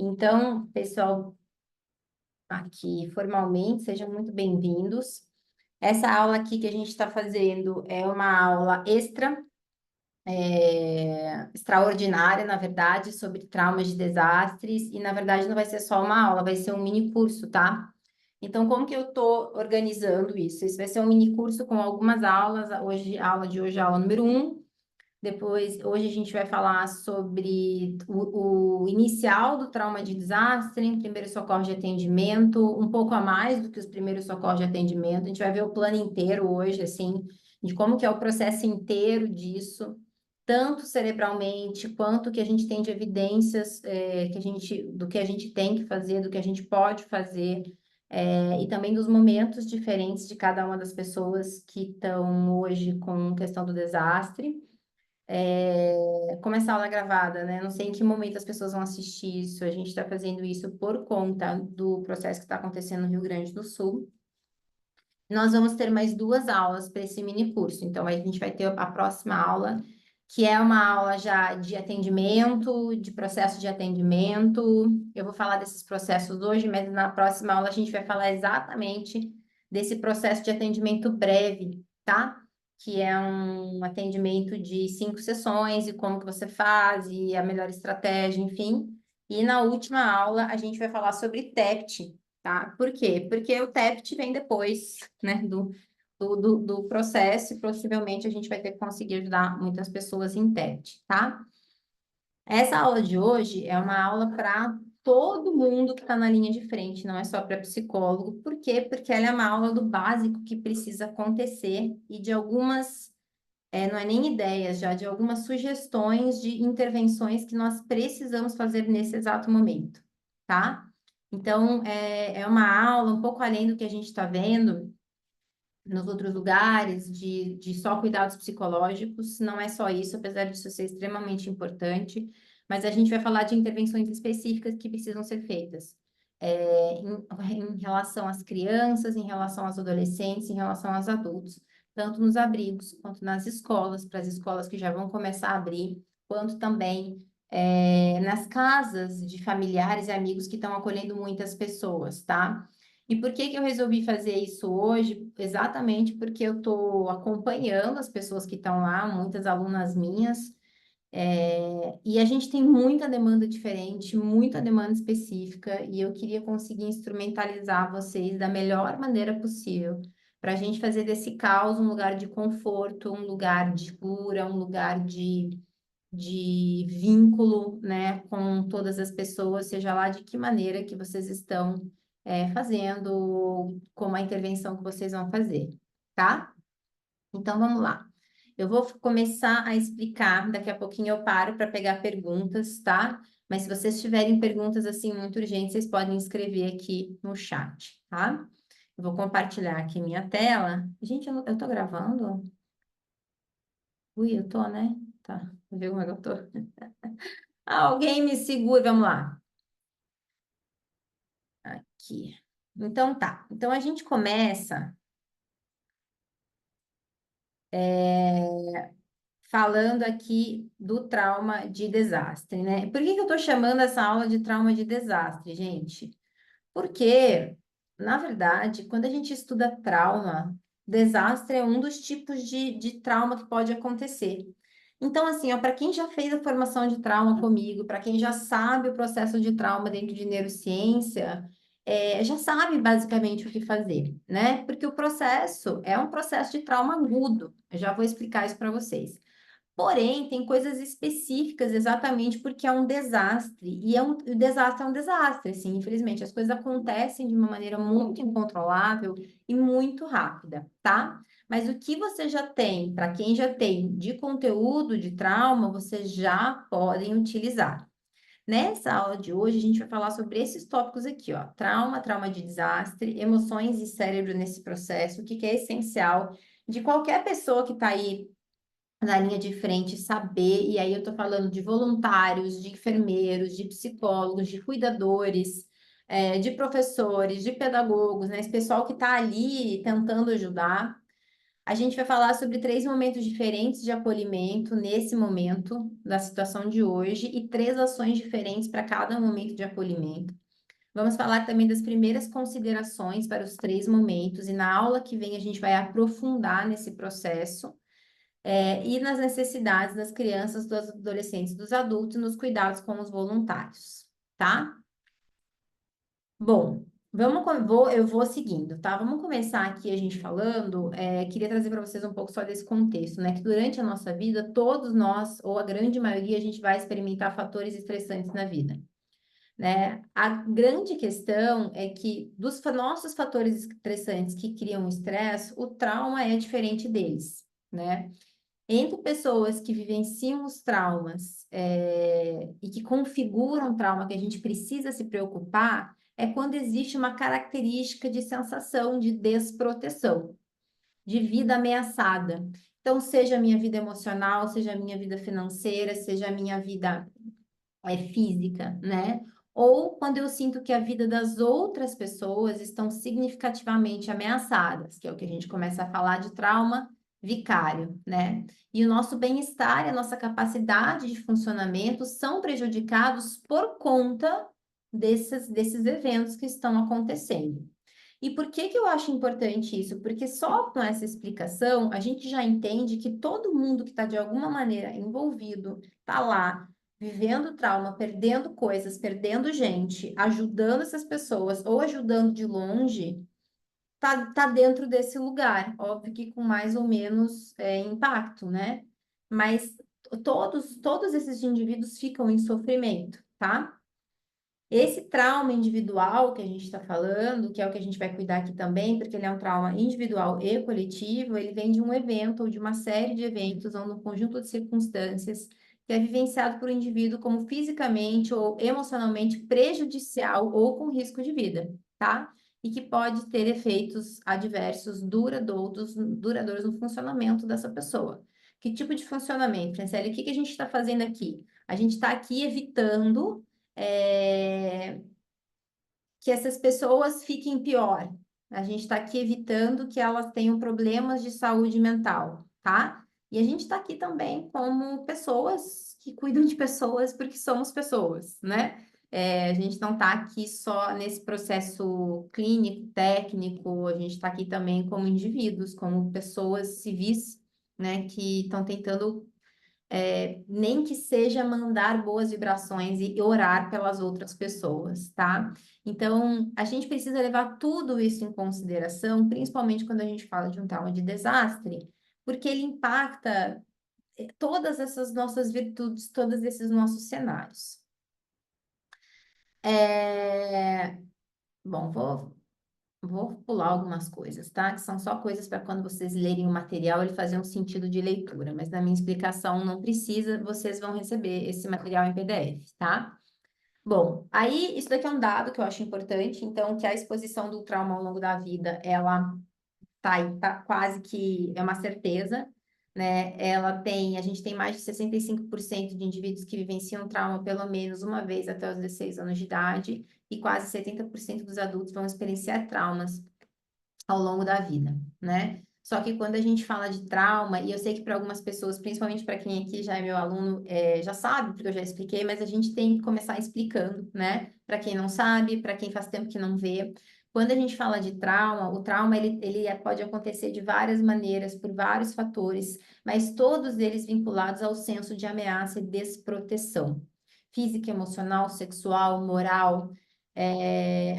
Então, pessoal, aqui formalmente, sejam muito bem-vindos. Essa aula aqui que a gente está fazendo é uma aula extraordinária, na verdade, sobre traumas de desastres, e na verdade não vai ser só uma aula, vai ser um mini curso, tá? Então, como que eu estou organizando isso? Isso vai ser um mini curso com algumas aulas. Hoje, a aula de hoje é a aula número 1. Depois, hoje a gente vai falar sobre o inicial do trauma de desastre, primeiro socorro de atendimento, um pouco a mais do que os primeiros socorros de atendimento. A gente vai ver o plano inteiro hoje, assim, de como que é o processo inteiro disso, tanto cerebralmente, quanto que a gente tem de evidências, do que a gente tem que fazer, do que a gente pode fazer, e também dos momentos diferentes de cada uma das pessoas que estão hoje com questão do desastre. Como essa aula é gravada, né? Não sei em que momento as pessoas vão assistir isso. A gente está fazendo isso por conta do processo que está acontecendo no Rio Grande do Sul. Nós vamos ter mais 2 aulas para esse mini curso. Então, a gente vai ter a próxima aula, que é uma aula já de atendimento, de processo de atendimento. Eu vou falar desses processos hoje, mas na próxima aula a gente vai falar exatamente desse processo de atendimento breve, tá? Que é um atendimento de 5 sessões e como que você faz e a melhor estratégia, enfim. E na última aula a gente vai falar sobre TEPT, tá? Por quê? Porque o TEPT vem depois, né, do processo e possivelmente a gente vai ter que conseguir ajudar muitas pessoas em TEPT, tá? Essa aula de hoje é uma aula para todo mundo que está na linha de frente, não é só para psicólogo. Por quê? Porque ela é uma aula do básico que precisa acontecer e de algumas, não é nem ideias, já de algumas sugestões de intervenções que nós precisamos fazer nesse exato momento, tá? Então, é uma aula um pouco além do que a gente está vendo nos outros lugares, de só cuidados psicológicos. Não é só isso, apesar disso ser extremamente importante, mas a gente vai falar de intervenções específicas que precisam ser feitas. Em relação às crianças, em relação aos adolescentes, em relação aos adultos, tanto nos abrigos quanto nas escolas, para as escolas que já vão começar a abrir, quanto também nas casas de familiares e amigos que estão acolhendo muitas pessoas, tá? E por que que eu resolvi fazer isso hoje? Exatamente porque eu estou acompanhando as pessoas que estão lá, muitas alunas minhas, e a gente tem muita demanda diferente, muita demanda específica, e eu queria conseguir instrumentalizar vocês da melhor maneira possível, para a gente fazer desse caos um lugar de conforto, um lugar de cura, um lugar de vínculo, né, com todas as pessoas, seja lá de que maneira que vocês estão fazendo, como a intervenção que vocês vão fazer, tá? Então, vamos lá. Eu vou começar a explicar, daqui a pouquinho eu paro para pegar perguntas, tá? Mas se vocês tiverem perguntas assim muito urgentes, vocês podem escrever aqui no chat, tá? Eu vou compartilhar aqui minha tela. Gente, eu tô gravando? Ui, eu tô, né? Tá, vê como é que eu tô. Alguém me segura, vamos lá. Aqui. Então tá. Então a gente começa falando aqui do trauma de desastre, né? Por que que eu tô chamando essa aula de trauma de desastre, gente? Porque, na verdade, quando a gente estuda trauma, desastre é um dos tipos de trauma que pode acontecer. Então, assim, para quem já fez a formação de trauma comigo, para quem já sabe o processo de trauma dentro de neurociência, já sabe basicamente o que fazer, né? Porque o processo é um processo de trauma agudo. Eu já vou explicar isso para vocês. Porém, tem coisas específicas exatamente porque é um desastre. E o desastre é um desastre, assim, infelizmente. As coisas acontecem de uma maneira muito incontrolável e muito rápida, tá? Mas o que você já tem, para quem já tem de conteúdo de trauma, vocês já podem utilizar. Nessa aula de hoje, a gente vai falar sobre esses tópicos aqui, ó. Trauma, trauma de desastre, emoções e cérebro nesse processo, o que que é essencial de qualquer pessoa que está aí na linha de frente saber, e aí eu tô falando de voluntários, de enfermeiros, de psicólogos, de cuidadores, de professores, de pedagogos, né? Esse pessoal que está ali tentando ajudar. A gente vai falar sobre 3 momentos diferentes de acolhimento nesse momento da situação de hoje e 3 ações diferentes para cada momento de acolhimento. Vamos falar também das primeiras considerações para os 3 momentos, e na aula que vem a gente vai aprofundar nesse processo, e nas necessidades das crianças, dos adolescentes, dos adultos, nos cuidados com os voluntários, tá? Bom, eu vou seguindo, tá? Vamos começar aqui a gente falando. Queria trazer para vocês um pouco só desse contexto, né? Que durante a nossa vida, todos nós, ou a grande maioria, a gente vai experimentar fatores estressantes na vida, né? A grande questão é que dos nossos fatores estressantes que criam o estresse, o trauma é diferente deles, né? Entre pessoas que vivenciam os traumas, e que configuram o trauma que a gente precisa se preocupar, é quando existe uma característica de sensação de desproteção, de vida ameaçada. Então, seja a minha vida emocional, seja a minha vida financeira, seja a minha vida física, né? Ou quando eu sinto que a vida das outras pessoas estão significativamente ameaçadas, que é o que a gente começa a falar de trauma vicário, né? E o nosso bem-estar e a nossa capacidade de funcionamento são prejudicados por conta desses eventos que estão acontecendo. E por que que eu acho importante isso? Porque só com essa explicação a gente já entende que todo mundo que está de alguma maneira envolvido, está lá, vivendo trauma, perdendo coisas, perdendo gente, ajudando essas pessoas ou ajudando de longe, tá dentro desse lugar. Óbvio que com mais ou menos impacto, né? Mas todos esses indivíduos ficam em sofrimento, tá? Esse trauma individual que a gente está falando, que é o que a gente vai cuidar aqui também, porque ele é um trauma individual e coletivo, ele vem de um evento ou de uma série de eventos ou num conjunto de circunstâncias que é vivenciado por um indivíduo como fisicamente ou emocionalmente prejudicial ou com risco de vida, tá? E que pode ter efeitos adversos duradouros no funcionamento dessa pessoa. Que tipo de funcionamento, Franciele? O que que a gente está fazendo aqui? A gente está aqui evitando é, que essas pessoas fiquem pior. A gente está aqui evitando que elas tenham problemas de saúde mental, tá? E a gente está aqui também como pessoas que cuidam de pessoas, porque somos pessoas, né? A gente não está aqui só nesse processo clínico, técnico, a gente está aqui também como indivíduos, como pessoas civis, né, que estão tentando nem que seja mandar boas vibrações e orar pelas outras pessoas, tá? Então, a gente precisa levar tudo isso em consideração, principalmente quando a gente fala de um trauma de desastre, porque ele impacta todas essas nossas virtudes, todos esses nossos cenários. Bom, vou pular algumas coisas, tá? Que são só coisas para quando vocês lerem o material ele fazer um sentido de leitura, mas na minha explicação não precisa, vocês vão receber esse material em PDF, tá? Bom, aí isso daqui é um dado que eu acho importante, então que a exposição do trauma ao longo da vida, ela tá aí, tá quase que é uma certeza, né? A gente tem mais de 65% de indivíduos que vivenciam trauma pelo menos uma vez até os 16 anos de idade, e quase 70% dos adultos vão experienciar traumas ao longo da vida, né? Só que quando a gente fala de trauma, e eu sei que para algumas pessoas, principalmente para quem aqui já é meu aluno, já sabe, porque eu já expliquei, mas a gente tem que começar explicando, né? Para quem não sabe, para quem faz tempo que não vê. Quando a gente fala de trauma, o trauma pode acontecer de várias maneiras, por vários fatores, mas todos eles vinculados ao senso de ameaça e desproteção. Física, emocional, sexual, moral,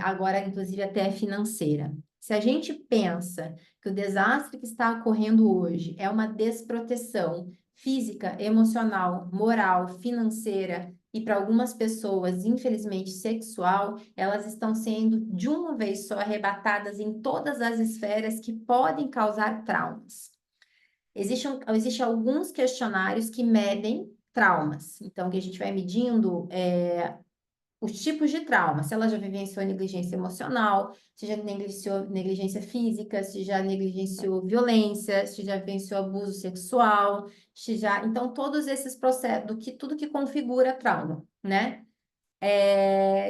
agora inclusive até financeira. Se a gente pensa que o desastre que está ocorrendo hoje é uma desproteção física, emocional, moral, financeira e para algumas pessoas, infelizmente, sexual, elas estão sendo de uma vez só arrebatadas em todas as esferas que podem causar traumas. Existem alguns questionários que medem traumas. Então, que a gente vai medindo os tipos de trauma, se ela já vivenciou negligência emocional, se já negligenciou negligência física, se já negligenciou violência, se já vivenciou abuso sexual, se já... Então, todos esses processos, tudo que configura trauma, né?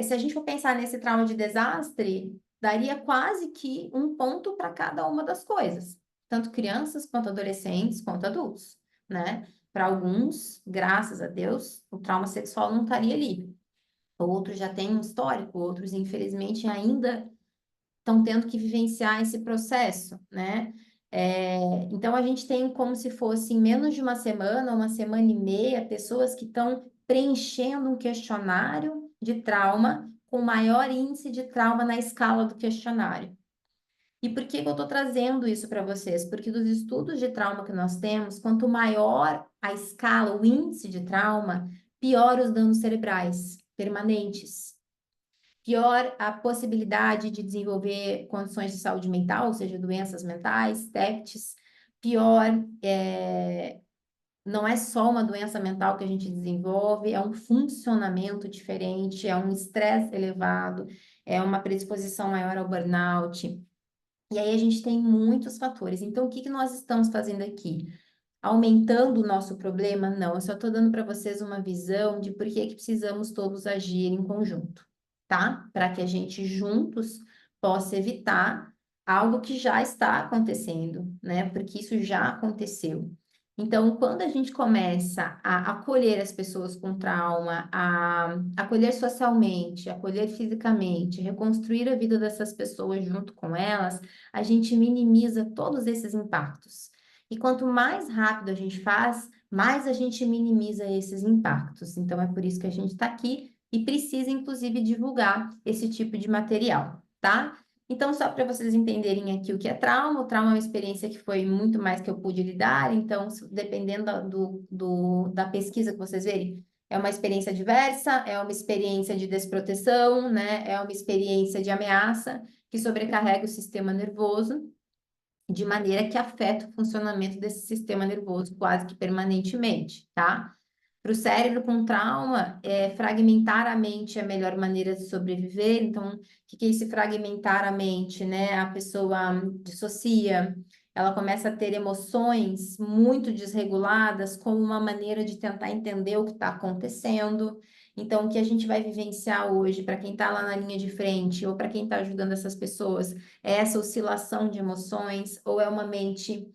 Se a gente for pensar nesse trauma de desastre, daria quase que um ponto para cada uma das coisas. tanto crianças quanto adolescentes, quanto adultos, né? Para alguns, graças a Deus, o trauma sexual não estaria ali. Outros já têm um histórico, outros, infelizmente, ainda estão tendo que vivenciar esse processo, né? Então, a gente tem como se fosse em menos de uma semana e meia, pessoas que estão preenchendo um questionário de trauma com maior índice de trauma na escala do questionário. E por que que eu estou trazendo isso para vocês? Porque dos estudos de trauma que nós temos, quanto maior a escala, o índice de trauma, pior os danos cerebrais permanentes, pior a possibilidade de desenvolver condições de saúde mental, ou seja, doenças mentais, TEPTs, pior, não é só uma doença mental que a gente desenvolve, é um funcionamento diferente, é um estresse elevado, é uma predisposição maior ao burnout. E aí a gente tem muitos fatores. Então, o que que nós estamos fazendo aqui? Aumentando o nosso problema? Não, eu só estou dando para vocês uma visão de por que que precisamos todos agir em conjunto, tá? Para que a gente juntos possa evitar algo que já está acontecendo, né? Porque isso já aconteceu. Então, quando a gente começa a acolher as pessoas com trauma, a acolher socialmente, acolher fisicamente, reconstruir a vida dessas pessoas junto com elas, a gente minimiza todos esses impactos. E quanto mais rápido a gente faz, mais a gente minimiza esses impactos. Então, é por isso que a gente está aqui e precisa, inclusive, divulgar esse tipo de material, tá? Então, só para vocês entenderem aqui o que é trauma, o trauma é uma experiência que foi muito mais que eu pude lidar, então, dependendo da pesquisa que vocês verem, é uma experiência diversa, é uma experiência de desproteção, né? É uma experiência de ameaça que sobrecarrega o sistema nervoso de maneira que afeta o funcionamento desse sistema nervoso quase que permanentemente, tá? Para o cérebro com trauma, fragmentar a mente é a melhor maneira de sobreviver. Então, o que que é esse fragmentar a mente, né? A pessoa dissocia, ela começa a ter emoções muito desreguladas como uma maneira de tentar entender o que está acontecendo. Então, o que a gente vai vivenciar hoje, para quem está lá na linha de frente, ou para quem está ajudando essas pessoas, é essa oscilação de emoções, ou é uma mente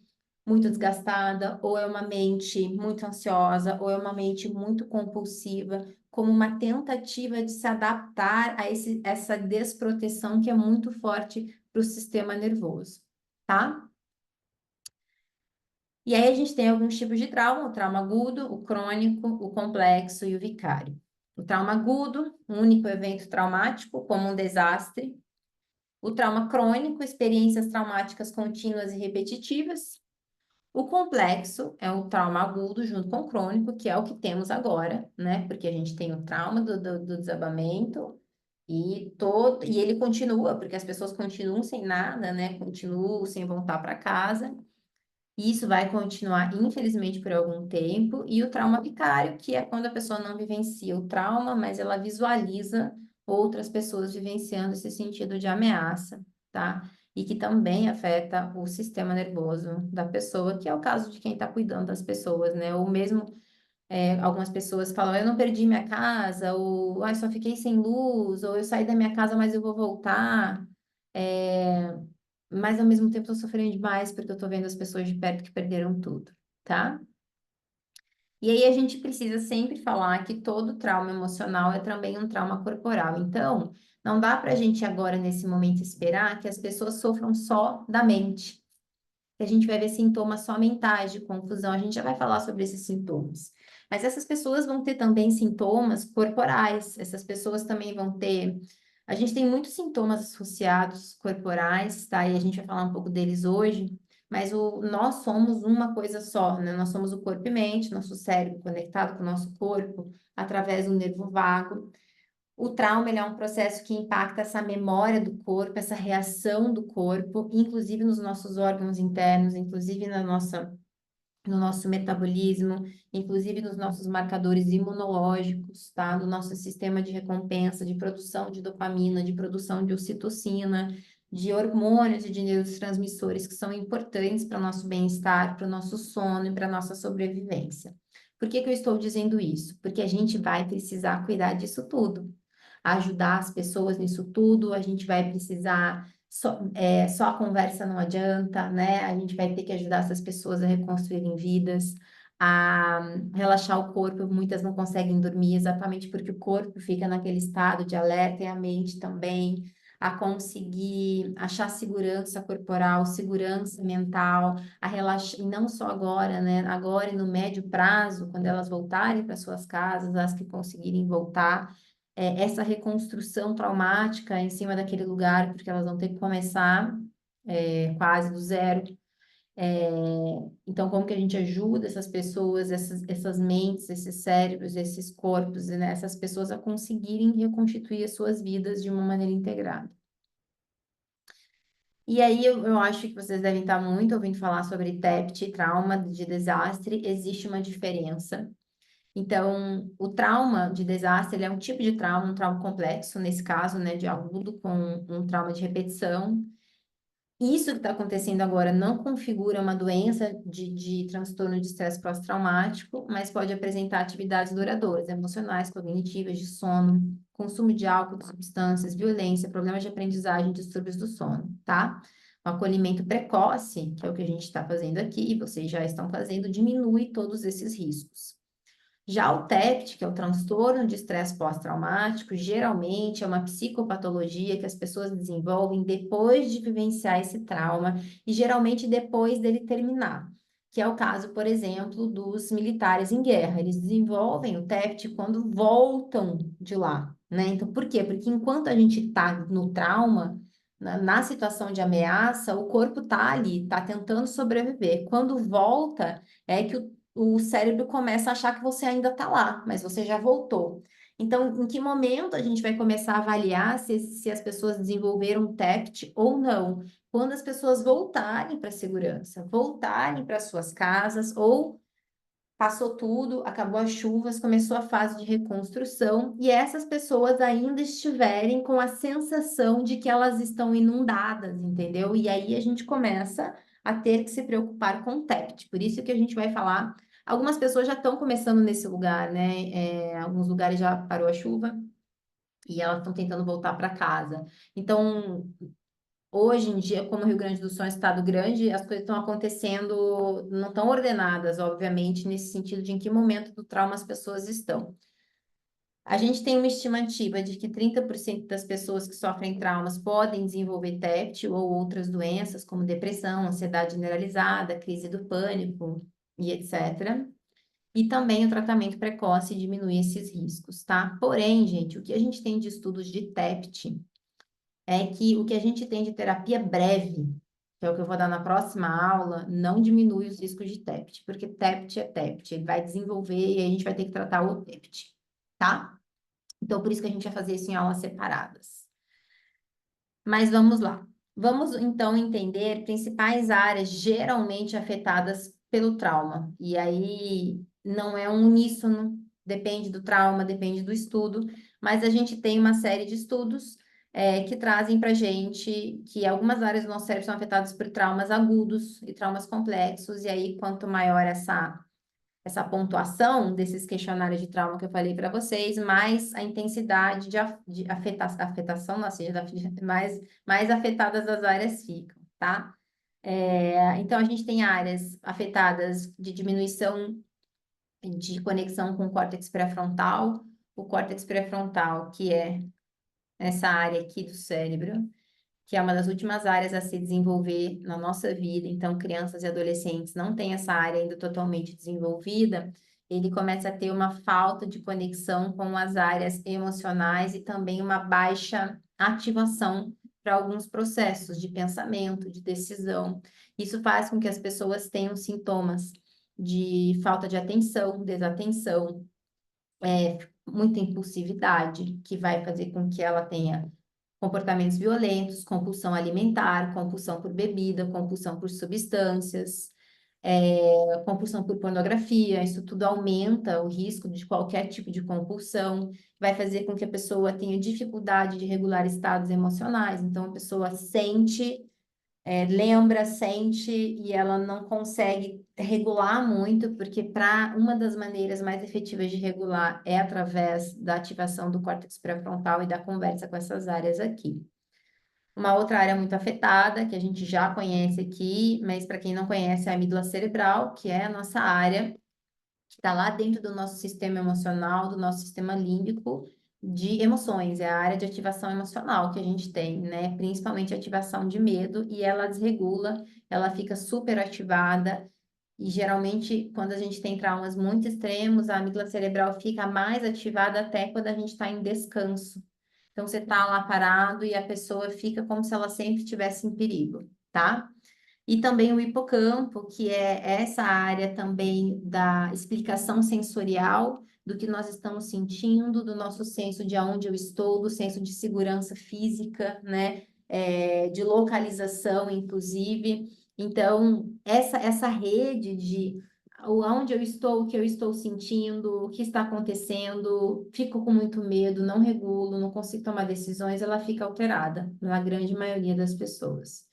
muito desgastada, ou é uma mente muito ansiosa, ou é uma mente muito compulsiva, como uma tentativa de se adaptar a essa desproteção que é muito forte para o sistema nervoso, tá? E aí a gente tem alguns tipos de trauma: o trauma agudo, o crônico, o complexo e o vicário. O trauma agudo, um único evento traumático, como um desastre. O trauma crônico, experiências traumáticas contínuas e repetitivas. O complexo é o trauma agudo junto com o crônico, que é o que temos agora, né? Porque a gente tem o trauma do desabamento e ele continua, porque as pessoas continuam sem nada, né? Continuam sem voltar para casa. E isso vai continuar, infelizmente, por algum tempo. E o trauma vicário, que é quando a pessoa não vivencia o trauma, mas ela visualiza outras pessoas vivenciando esse sentido de ameaça, tá? E que também afeta o sistema nervoso da pessoa, que é o caso de quem está cuidando das pessoas, né? Ou mesmo algumas pessoas falam: eu não perdi minha casa, ou só fiquei sem luz, ou eu saí da minha casa, mas eu vou voltar. É, mas ao mesmo tempo estou sofrendo demais porque eu estou vendo as pessoas de perto que perderam tudo, tá? E aí a gente precisa sempre falar que todo trauma emocional é também um trauma corporal. Então, não dá para a gente agora, nesse momento, esperar que as pessoas sofram só da mente. Que a gente vai ver sintomas só mentais de confusão. A gente já vai falar sobre esses sintomas. Mas essas pessoas vão ter também sintomas corporais. Essas pessoas também vão ter. A gente tem muitos sintomas associados corporais, tá? E a gente vai falar um pouco deles hoje. Mas nós somos uma coisa só, né? Nós somos o corpo e mente, nosso cérebro conectado com o nosso corpo através do nervo vago. O trauma, ele é um processo que impacta essa memória do corpo, essa reação do corpo, inclusive nos nossos órgãos internos, inclusive no nosso metabolismo, inclusive nos nossos marcadores imunológicos, tá? No nosso sistema de recompensa, de produção de dopamina, de produção de ocitocina, de hormônios e de neurotransmissores que são importantes para o nosso bem-estar, para o nosso sono e para a nossa sobrevivência. Por que que eu estou dizendo isso? Porque a gente vai precisar cuidar disso tudo, ajudar as pessoas nisso tudo, a gente vai precisar Só a conversa não adianta, né? A gente vai ter que ajudar essas pessoas a reconstruírem vidas, a relaxar o corpo. Muitas não conseguem dormir exatamente porque o corpo fica naquele estado de alerta e a mente também. A conseguir achar segurança corporal, segurança mental, a relaxar, e não só agora, né? Agora e no médio prazo, quando elas voltarem para suas casas, as que conseguirem voltar essa reconstrução traumática em cima daquele lugar, porque elas vão ter que começar quase do zero. É, então, como que a gente ajuda essas pessoas, essas mentes, esses cérebros, esses corpos, né, essas pessoas a conseguirem reconstituir as suas vidas de uma maneira integrada? E aí, eu acho que vocês devem estar muito ouvindo falar sobre TEPT, trauma de desastre. Existe uma diferença. Então, o trauma de desastre, ele é um tipo de trauma, um trauma complexo, nesse caso, né, de agudo com um trauma de repetição. Isso que está acontecendo agora não configura uma doença de transtorno de estresse pós-traumático, mas pode apresentar atividades duradouras, emocionais, cognitivas, de sono, consumo de álcool, de substâncias, violência, problemas de aprendizagem, distúrbios do sono, tá? O acolhimento precoce, que é o que a gente está fazendo aqui, e vocês já estão fazendo, diminui todos esses riscos. Já o TEPT, que é o transtorno de estresse pós-traumático, geralmente é uma psicopatologia que as pessoas desenvolvem depois de vivenciar esse trauma e geralmente depois dele terminar, que é o caso, por exemplo, dos militares em guerra. Eles desenvolvem o TEPT quando voltam de lá, né? Então, por quê? Porque enquanto a gente está no trauma, na situação de ameaça, o corpo está ali, está tentando sobreviver. Quando volta, é que o cérebro começa a achar que você ainda está lá, mas você já voltou. Então, em que momento a gente vai começar a avaliar se as pessoas desenvolveram TEPT ou não? Quando as pessoas voltarem para a segurança, voltarem para suas casas, ou passou tudo, acabou as chuvas, começou a fase de reconstrução, e essas pessoas ainda estiverem com a sensação de que elas estão inundadas, entendeu? E aí a gente começa a ter que se preocupar com o TEPT. Por isso que a gente vai falar. Algumas pessoas já estão começando nesse lugar, né? Alguns lugares já parou a chuva e elas estão tentando voltar para casa. Então, hoje em dia, como o Rio Grande do Sul é um estado grande, as coisas estão acontecendo, não estão ordenadas, obviamente, nesse sentido de em que momento do trauma as pessoas estão. A gente tem uma estimativa de que 30% das pessoas que sofrem traumas podem desenvolver TEPT ou outras doenças, como depressão, ansiedade generalizada, crise do pânico e etc. E também o tratamento precoce diminui esses riscos, tá? Porém, gente, o que a gente tem de estudos de TEPT é que o que a gente tem de terapia breve, que é o que eu vou dar na próxima aula, não diminui os riscos de TEPT, porque TEPT é TEPT, ele vai desenvolver e a gente vai ter que tratar o TEPT, tá? Então, por isso que a gente vai fazer isso em aulas separadas. Mas vamos lá. Vamos, então, entender principais áreas geralmente afetadas pelo trauma. E aí, não é um uníssono, depende do trauma, depende do estudo, mas a gente tem uma série de estudos que trazem para gente que algumas áreas do nosso cérebro são afetadas por traumas agudos e traumas complexos, e aí, quanto maior essa pontuação desses questionários de trauma que eu falei para vocês, mais a intensidade de afetação, nossa, mais afetadas as áreas ficam, tá? Então, a gente tem áreas afetadas de diminuição de conexão com o córtex pré-frontal, o córtex pré-frontal, que é essa área aqui do cérebro, que é uma das últimas áreas a se desenvolver na nossa vida. Então, crianças e adolescentes não têm essa área ainda totalmente desenvolvida, ele começa a ter uma falta de conexão com as áreas emocionais e também uma baixa ativação para alguns processos de pensamento, de decisão. Isso faz com que as pessoas tenham sintomas de falta de atenção, desatenção, muita impulsividade, que vai fazer com que ela tenha comportamentos violentos, compulsão alimentar, compulsão por bebida, compulsão por substâncias, compulsão por pornografia. Isso tudo aumenta o risco de qualquer tipo de compulsão, vai fazer com que a pessoa tenha dificuldade de regular estados emocionais. Então, a pessoa sente lembra, sente e ela não consegue regular muito, porque para uma das maneiras mais efetivas de regular é através da ativação do córtex pré-frontal e da conversa com essas áreas aqui. Uma outra área muito afetada, que a gente já conhece aqui, mas para quem não conhece, é a amígdala cerebral, que é a nossa área que está lá dentro do nosso sistema emocional, do nosso sistema límbico de emoções. É a área de ativação emocional que a gente tem, né? Principalmente ativação de medo, e ela desregula, ela fica super ativada. E geralmente, quando a gente tem traumas muito extremos, a amígdala cerebral fica mais ativada até quando a gente está em descanso. Então, você está lá parado e a pessoa fica como se ela sempre estivesse em perigo, tá? E também o hipocampo, que é essa área também da explicação sensorial do que nós estamos sentindo, do nosso senso de aonde eu estou, do senso de segurança física, né? De localização, inclusive. Então, essa rede de onde eu estou, o que eu estou sentindo, o que está acontecendo, fico com muito medo, não regulo, não consigo tomar decisões, ela fica alterada na grande maioria das pessoas.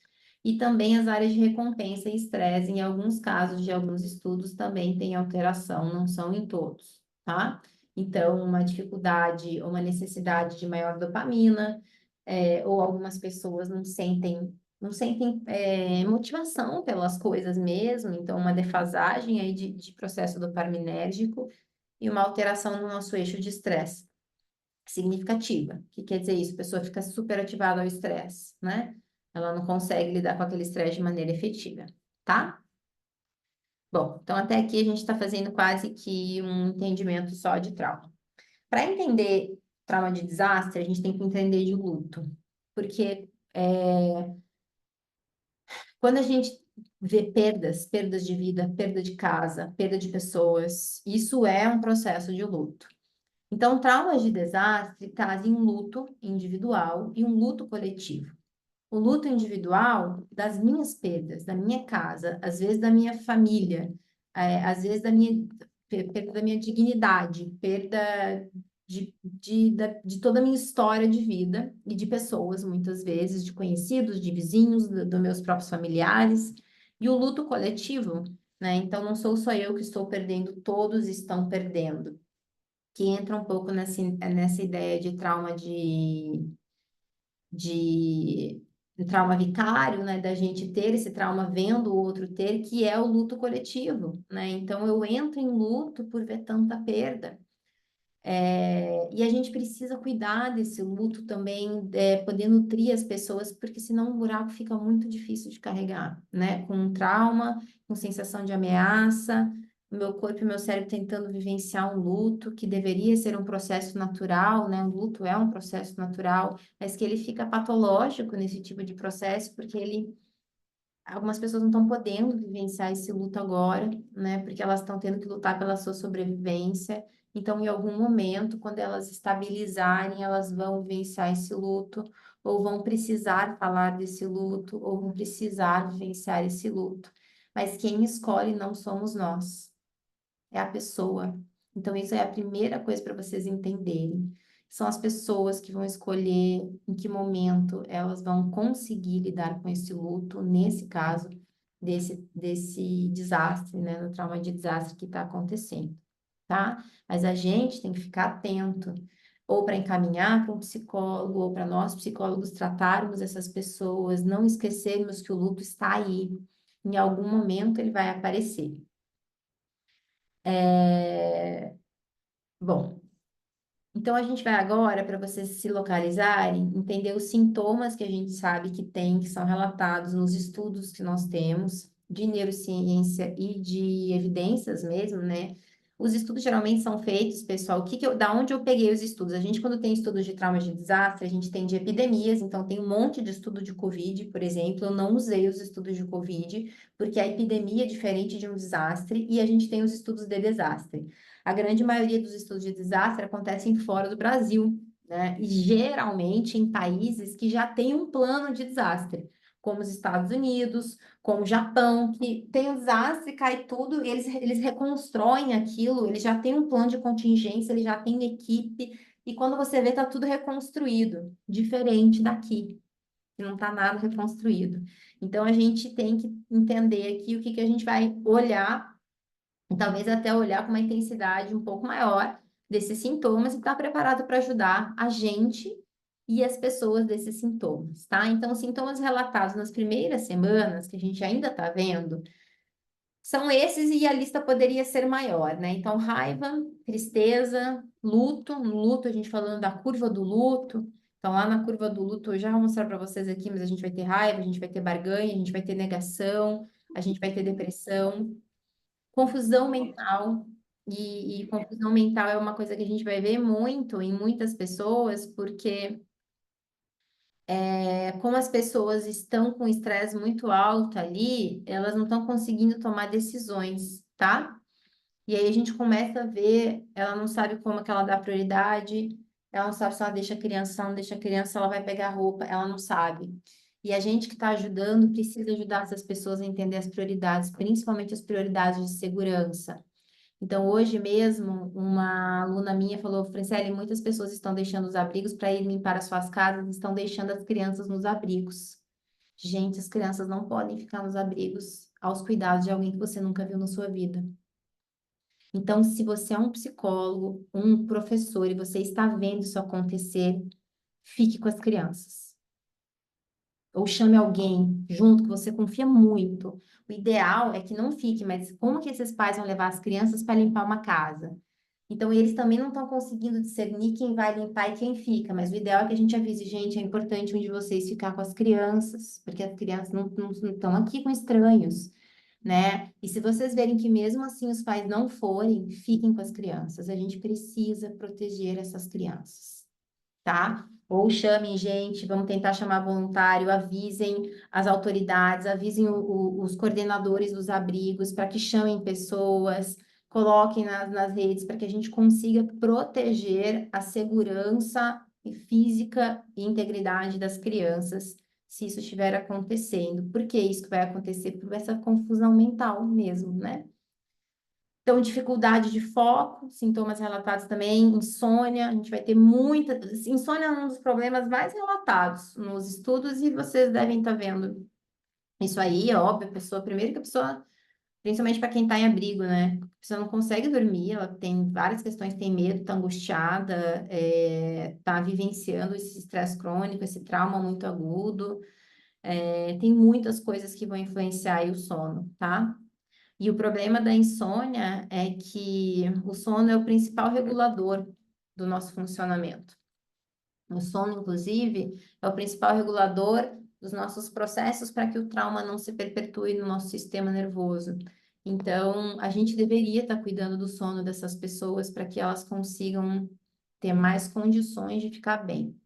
E também as áreas de recompensa e estresse, em alguns casos de alguns estudos, também tem alteração, não são em todos, tá? Então, uma dificuldade ou uma necessidade de maior dopamina, ou algumas pessoas não sentem motivação pelas coisas mesmo, então uma defasagem aí de processo dopaminérgico e uma alteração no nosso eixo de estresse significativa. O que quer dizer isso? A pessoa fica super ativada ao estresse, né? Ela não consegue lidar com aquele estresse de maneira efetiva, tá? Bom, então até aqui a gente está fazendo quase que um entendimento só de trauma. Para entender trauma de desastre, a gente tem que entender de luto, porque quando a gente vê perdas de vida, perda de casa, perda de pessoas, isso é um processo de luto. Então, traumas de desastre trazem um luto individual e um luto coletivo. O luto individual das minhas perdas, da minha casa, às vezes da minha família, às vezes perda da minha dignidade, perda de toda a minha história de vida e de pessoas, muitas vezes, de conhecidos, de vizinhos, dos meus próprios familiares. E o luto coletivo, né? Então, não sou só eu que estou perdendo, todos estão perdendo. Que entra um pouco nessa ideia de trauma de trauma vicário, né, da gente ter esse trauma vendo o outro ter, que é o luto coletivo, né? Então eu entro em luto por ver tanta perda. E a gente precisa cuidar desse luto também, poder nutrir as pessoas, porque senão o buraco fica muito difícil de carregar, né? Com um trauma, com sensação de ameaça, o meu corpo e meu cérebro tentando vivenciar um luto, que deveria ser um processo natural, né? O luto é um processo natural, mas que ele fica patológico nesse tipo de processo, porque algumas pessoas não estão podendo vivenciar esse luto agora, né? Porque elas estão tendo que lutar pela sua sobrevivência. Então, em algum momento, quando elas estabilizarem, elas vão vivenciar esse luto, ou vão precisar falar desse luto, ou vão precisar vivenciar esse luto. Mas quem escolhe não somos nós, é a pessoa. Então, isso é a primeira coisa para vocês entenderem. São as pessoas que vão escolher em que momento elas vão conseguir lidar com esse luto, nesse caso, desse desastre, né, no trauma de desastre que está acontecendo, tá? Mas a gente tem que ficar atento, ou para encaminhar para um psicólogo, ou para nós psicólogos tratarmos essas pessoas, não esquecermos que o luto está aí. Em algum momento ele vai aparecer. Bom, então a gente vai agora para vocês se localizarem, entender os sintomas que a gente sabe que tem, que são relatados nos estudos que nós temos de neurociência e de evidências mesmo, né? Os estudos geralmente são feitos, pessoal, da onde eu peguei os estudos? A gente, quando tem estudos de traumas de desastre, a gente tem de epidemias, então tem um monte de estudo de Covid, por exemplo. Eu não usei os estudos de Covid, porque a epidemia é diferente de um desastre, e a gente tem os estudos de desastre. A grande maioria dos estudos de desastre acontecem fora do Brasil, né? E geralmente em países que já têm um plano de desastre, como os Estados Unidos, como o Japão, que tem um desastre, cai tudo, eles reconstroem aquilo, eles já têm um plano de contingência, eles já têm equipe, e quando você vê, está tudo reconstruído, diferente daqui, que não está nada reconstruído. Então, a gente tem que entender aqui o que a gente vai olhar e talvez até olhar com uma intensidade um pouco maior desses sintomas e estar preparado para ajudar a gente e as pessoas desses sintomas, tá? Então, os sintomas relatados nas primeiras semanas, que a gente ainda tá vendo, são esses e a lista poderia ser maior, né? Então, raiva, tristeza, luto. No luto, a gente falando da curva do luto. Então, lá na curva do luto, eu já vou mostrar para vocês aqui, mas a gente vai ter raiva, a gente vai ter barganha, a gente vai ter negação, a gente vai ter depressão, confusão mental. E confusão mental é uma coisa que a gente vai ver muito em muitas pessoas, porque como as pessoas estão com estresse muito alto ali, elas não estão conseguindo tomar decisões, tá? E aí a gente começa a ver, ela não sabe como que ela dá prioridade, ela não sabe se ela deixa a criança, se ela não deixa a criança, ela vai pegar roupa, ela não sabe. E a gente que está ajudando precisa ajudar essas pessoas a entender as prioridades, principalmente as prioridades de segurança. Então, hoje mesmo, uma aluna minha falou, Franciele, muitas pessoas estão deixando os abrigos para ir limpar as suas casas, estão deixando as crianças nos abrigos. Gente, as crianças não podem ficar nos abrigos aos cuidados de alguém que você nunca viu na sua vida. Então, se você é um psicólogo, um professor e você está vendo isso acontecer, fique com as crianças. Ou chame alguém junto que você confia muito. O ideal é que não fique, mas como que esses pais vão levar as crianças para limpar uma casa? Então, eles também não estão conseguindo discernir quem vai limpar e quem fica, mas o ideal é que a gente avise, gente, é importante um de vocês ficar com as crianças, porque as crianças não estão aqui com estranhos, né? E se vocês verem que mesmo assim os pais não forem, fiquem com as crianças. A gente precisa proteger essas crianças, tá? Ou chamem gente, vamos tentar chamar voluntário, avisem as autoridades, avisem os coordenadores dos abrigos para que chamem pessoas, coloquem nas redes para que a gente consiga proteger a segurança física e integridade das crianças, se isso estiver acontecendo. Por que isso que vai acontecer? Por essa confusão mental mesmo, né? Então, dificuldade de foco, sintomas relatados também, insônia, a gente vai ter muita. Insônia é um dos problemas mais relatados nos estudos, e vocês devem estar vendo isso aí, é óbvio, a pessoa, primeiro que a pessoa, principalmente para quem está em abrigo, né? A pessoa não consegue dormir, ela tem várias questões, tem medo, está angustiada, está vivenciando esse estresse crônico, esse trauma muito agudo, tem muitas coisas que vão influenciar aí o sono, tá? E o problema da insônia é que o sono é o principal regulador do nosso funcionamento. O sono, inclusive, é o principal regulador dos nossos processos para que o trauma não se perpetue no nosso sistema nervoso. Então, a gente deveria estar cuidando do sono dessas pessoas para que elas consigam ter mais condições de ficar bem.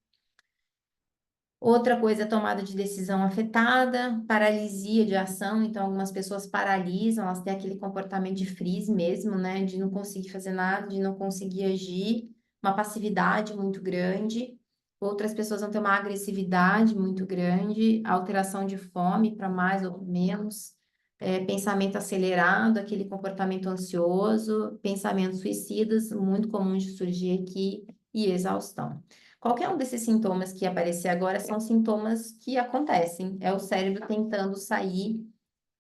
Outra coisa é tomada de decisão afetada, paralisia de ação. Então, algumas pessoas paralisam, elas têm aquele comportamento de freeze mesmo, né? De não conseguir fazer nada, de não conseguir agir, uma passividade muito grande. Outras pessoas vão ter uma agressividade muito grande, alteração de fome para mais ou menos, pensamento acelerado, aquele comportamento ansioso, pensamentos suicidas, muito comuns de surgir aqui, e exaustão. Qualquer um desses sintomas que aparecer agora são sintomas que acontecem. É o cérebro tentando sair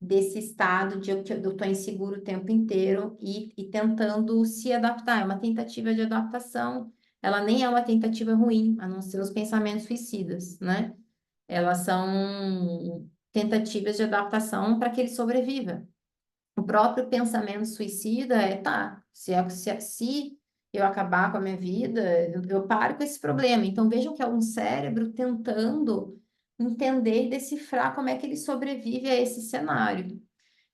desse estado de eu estou inseguro o tempo inteiro e tentando se adaptar. É uma tentativa de adaptação. Ela nem é uma tentativa ruim, a não ser os pensamentos suicidas, né? Elas são tentativas de adaptação para que ele sobreviva. O próprio pensamento suicida tá, se eu acabar com a minha vida, eu paro com esse problema. Então, vejam que é um cérebro tentando entender e decifrar como é que ele sobrevive a esse cenário.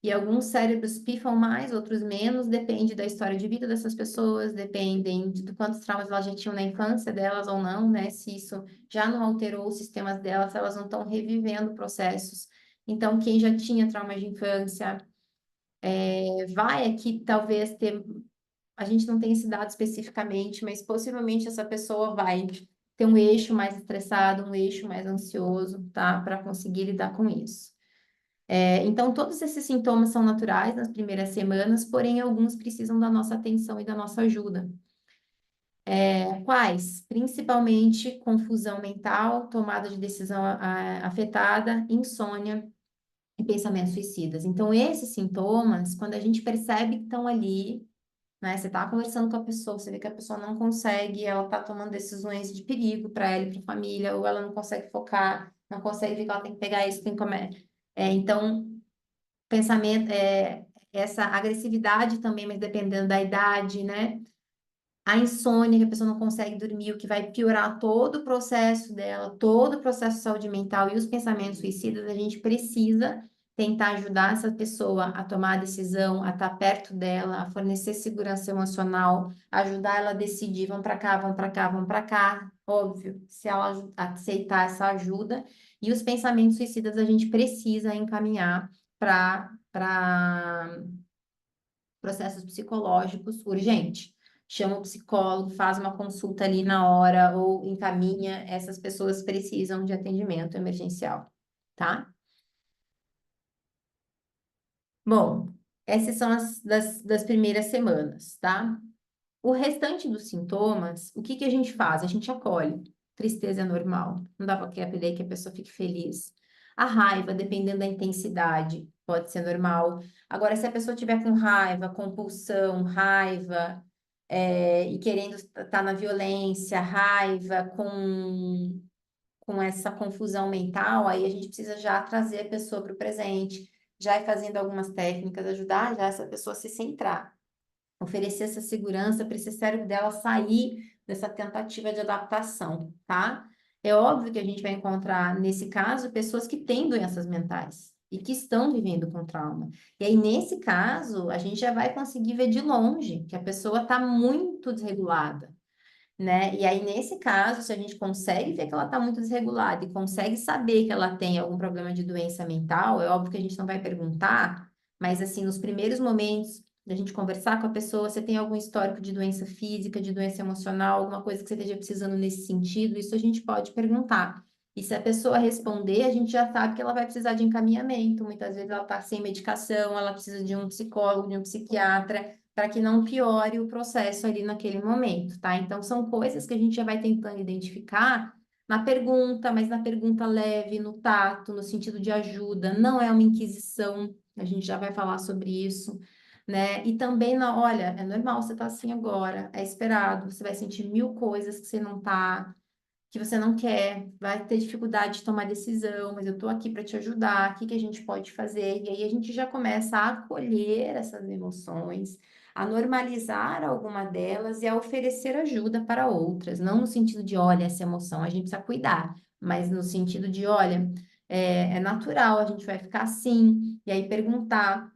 E alguns cérebros pifam mais, outros menos, depende da história de vida dessas pessoas, dependem de quantos traumas elas já tinham na infância delas ou não, né? Se isso já não alterou os sistemas delas, elas não estão revivendo processos. Então, quem já tinha traumas de infância, vai aqui talvez ter, a gente não tem esse dado especificamente, mas possivelmente essa pessoa vai ter um eixo mais estressado, um eixo mais ansioso, tá? Para conseguir lidar com isso. Então, todos esses sintomas são naturais nas primeiras semanas, porém, alguns precisam da nossa atenção e da nossa ajuda. Quais? Principalmente confusão mental, tomada de decisão afetada, insônia e pensamentos suicidas. Então, esses sintomas, quando a gente percebe que estão ali, né? Você tá conversando com a pessoa, você vê que a pessoa não consegue, ela tá tomando decisões de perigo para ela e para a família, ou ela não consegue focar, não consegue ver que ela tem que pegar isso, tem que comer. Então, pensamento, essa agressividade também, mas dependendo da idade, né? A insônia, que a pessoa não consegue dormir, o que vai piorar todo o processo dela, todo o processo de saúde mental e os pensamentos suicidas, a gente precisa tentar ajudar essa pessoa a tomar a decisão, a estar perto dela, a fornecer segurança emocional, ajudar ela a decidir, vão para cá, vão para cá, vão para cá. Óbvio, se ela aceitar essa ajuda. E os pensamentos suicidas a gente precisa encaminhar para processos psicológicos urgente. Chama o psicólogo, faz uma consulta ali na hora ou encaminha, essas pessoas precisam de atendimento emergencial, tá? Bom, essas são as das primeiras semanas, tá? O restante dos sintomas, o que que a gente faz? A gente acolhe. Tristeza é normal, não dá para querer que a pessoa fique feliz. A raiva, dependendo da intensidade, pode ser normal. Agora, se a pessoa tiver com raiva, compulsão, raiva, e querendo estar na violência, raiva, com essa confusão mental, aí a gente precisa já trazer a pessoa para o presente, já ir fazendo algumas técnicas, ajudar já essa pessoa a se centrar, oferecer essa segurança para esse cérebro dela sair dessa tentativa de adaptação, tá? É óbvio que a gente vai encontrar, nesse caso, pessoas que têm doenças mentais e que estão vivendo com trauma. E aí, nesse caso, a gente já vai conseguir ver de longe que a pessoa está muito desregulada, né? E aí, nesse caso, se a gente consegue ver que ela está muito desregulada e consegue saber que ela tem algum problema de doença mental, é óbvio que a gente não vai perguntar, mas assim, nos primeiros momentos da gente conversar com a pessoa, você tem algum histórico de doença física, de doença emocional, alguma coisa que você esteja precisando nesse sentido, isso a gente pode perguntar. E se a pessoa responder, a gente já sabe que ela vai precisar de encaminhamento. Muitas vezes ela está sem medicação, ela precisa de um psicólogo, de um psiquiatra para que não piore o processo ali naquele momento, tá? Então, são coisas que a gente já vai tentando identificar na pergunta, mas na pergunta leve, no tato, no sentido de ajuda, não é uma inquisição, a gente já vai falar sobre isso, né? E também, olha, é normal você estar assim agora, é esperado, você vai sentir mil coisas que você não tá, que você não quer, vai ter dificuldade de tomar decisão, mas eu estou aqui para te ajudar, o que que a gente pode fazer? E aí a gente já começa a acolher essas emoções, a normalizar alguma delas e a oferecer ajuda para outras, não no sentido de, olha, essa emoção a gente precisa cuidar, mas no sentido de, olha, é natural, a gente vai ficar assim, e aí perguntar.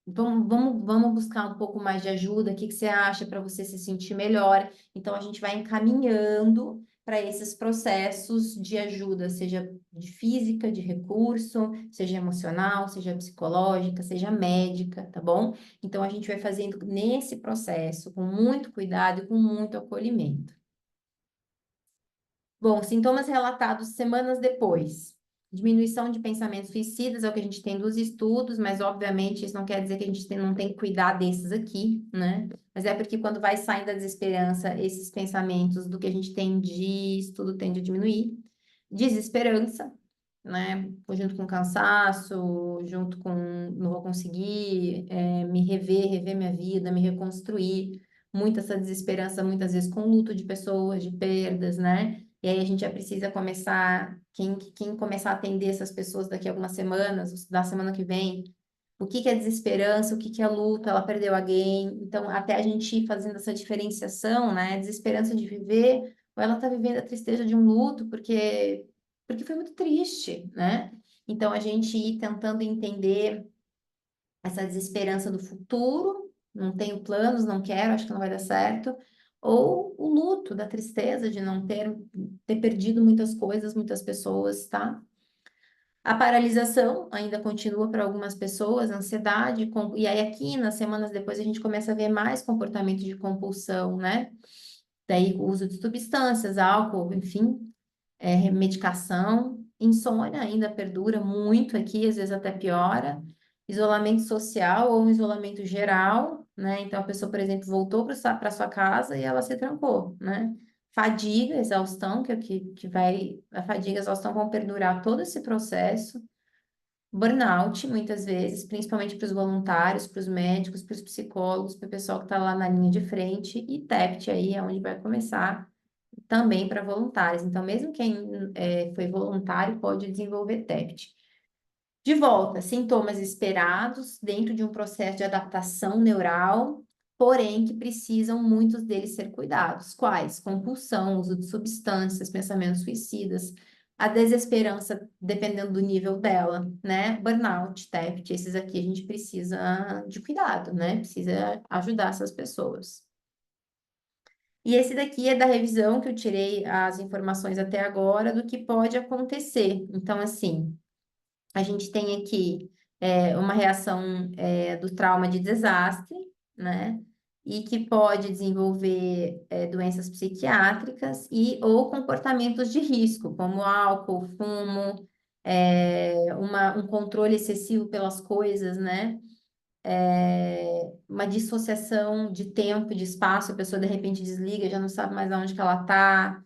Vamos buscar um pouco mais de ajuda. O que que você acha para você se sentir melhor? Então, a gente vai encaminhando para esses processos de ajuda, seja de física, de recurso, seja emocional, seja psicológica, seja médica, tá bom? Então, a gente vai fazendo nesse processo com muito cuidado e com muito acolhimento. Bom, sintomas relatados semanas depois. Diminuição de pensamentos suicidas é o que a gente tem dos estudos, mas obviamente isso não quer dizer que a gente não tem que cuidar desses aqui, né? Mas é porque quando vai saindo a desesperança, esses pensamentos do que a gente tem de estudo tende a diminuir. Desesperança, né? Junto com cansaço, junto com não vou conseguir me rever minha vida, me reconstruir. Muita essa desesperança, muitas vezes com luto de pessoas, de perdas, né? E aí a gente já precisa começar, quem começar a atender essas pessoas daqui a algumas semanas, da semana que vem, o que que é desesperança, o que que é luta, ela perdeu alguém. Então, até a gente ir fazendo essa diferenciação, né? Desesperança de viver, ou ela está vivendo a tristeza de um luto, porque foi muito triste, né? Então, a gente ir tentando entender essa desesperança do futuro, não tenho planos, não quero, acho que não vai dar certo, ou o luto da tristeza de não ter perdido muitas coisas, muitas pessoas, tá? A paralisação ainda continua para algumas pessoas, a ansiedade, e aí aqui, nas semanas depois, a gente começa a ver mais comportamento de compulsão, né? Daí, o uso de substâncias, álcool, enfim, medicação, insônia ainda perdura muito aqui, às vezes até piora, isolamento social ou um isolamento geral, né? Então, a pessoa, por exemplo, voltou para sua casa e ela se trancou, né? Fadiga, exaustão, que vai, a fadiga e a exaustão vão perdurar todo esse processo, Burnout, muitas vezes, principalmente para os voluntários, para os médicos, para os psicólogos, para o pessoal que está lá na linha de frente, e TEPT aí é onde vai começar também para voluntários. Então, mesmo quem foi voluntário pode desenvolver TEPT. De volta, sintomas esperados dentro de um processo de adaptação neural, porém que precisam muitos deles ser cuidados. Quais? Compulsão, uso de substâncias, pensamentos suicidas, a desesperança, dependendo do nível dela, né? Burnout, TEPT, esses aqui a gente precisa de cuidado, né? Precisa ajudar essas pessoas. E esse daqui é da revisão que eu tirei as informações até agora do que pode acontecer. Então, assim, a gente tem aqui uma reação do trauma de desastre, né? E que pode desenvolver doenças psiquiátricas e ou comportamentos de risco, como álcool, fumo, um controle excessivo pelas coisas, né? Uma dissociação de tempo, de espaço, a pessoa de repente desliga, já não sabe mais aonde que ela está,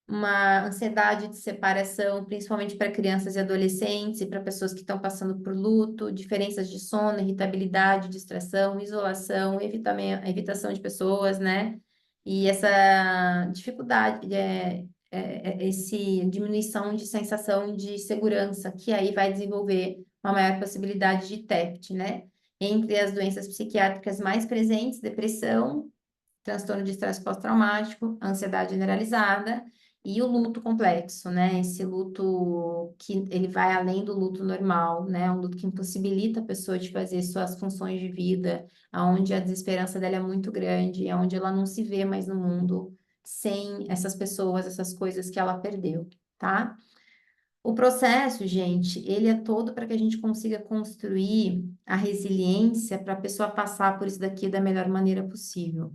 uma ansiedade de separação, principalmente para crianças e adolescentes e para pessoas que estão passando por luto, diferenças de sono, irritabilidade, distração, isolação, evitação de pessoas, né? E essa dificuldade, esse diminuição de sensação de segurança, que aí vai desenvolver uma maior possibilidade de TEPT, né? Entre as doenças psiquiátricas mais presentes, depressão, transtorno de estresse pós-traumático, ansiedade generalizada e o luto complexo, né? Esse luto que ele vai além do luto normal, né? Um luto que impossibilita a pessoa de fazer suas funções de vida, aonde a desesperança dela é muito grande, aonde ela não se vê mais no mundo sem essas pessoas, essas coisas que ela perdeu, tá? O processo, gente, ele é todo para que a gente consiga construir a resiliência para a pessoa passar por isso daqui da melhor maneira possível,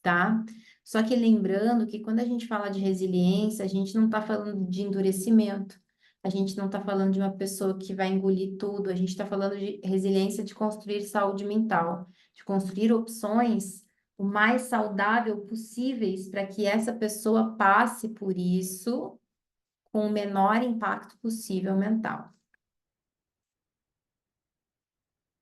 tá? Só que lembrando que quando a gente fala de resiliência, a gente não está falando de endurecimento, a gente não está falando de uma pessoa que vai engolir tudo, a gente está falando de resiliência de construir saúde mental, de construir opções o mais saudável possíveis para que essa pessoa passe por isso com o menor impacto possível mental.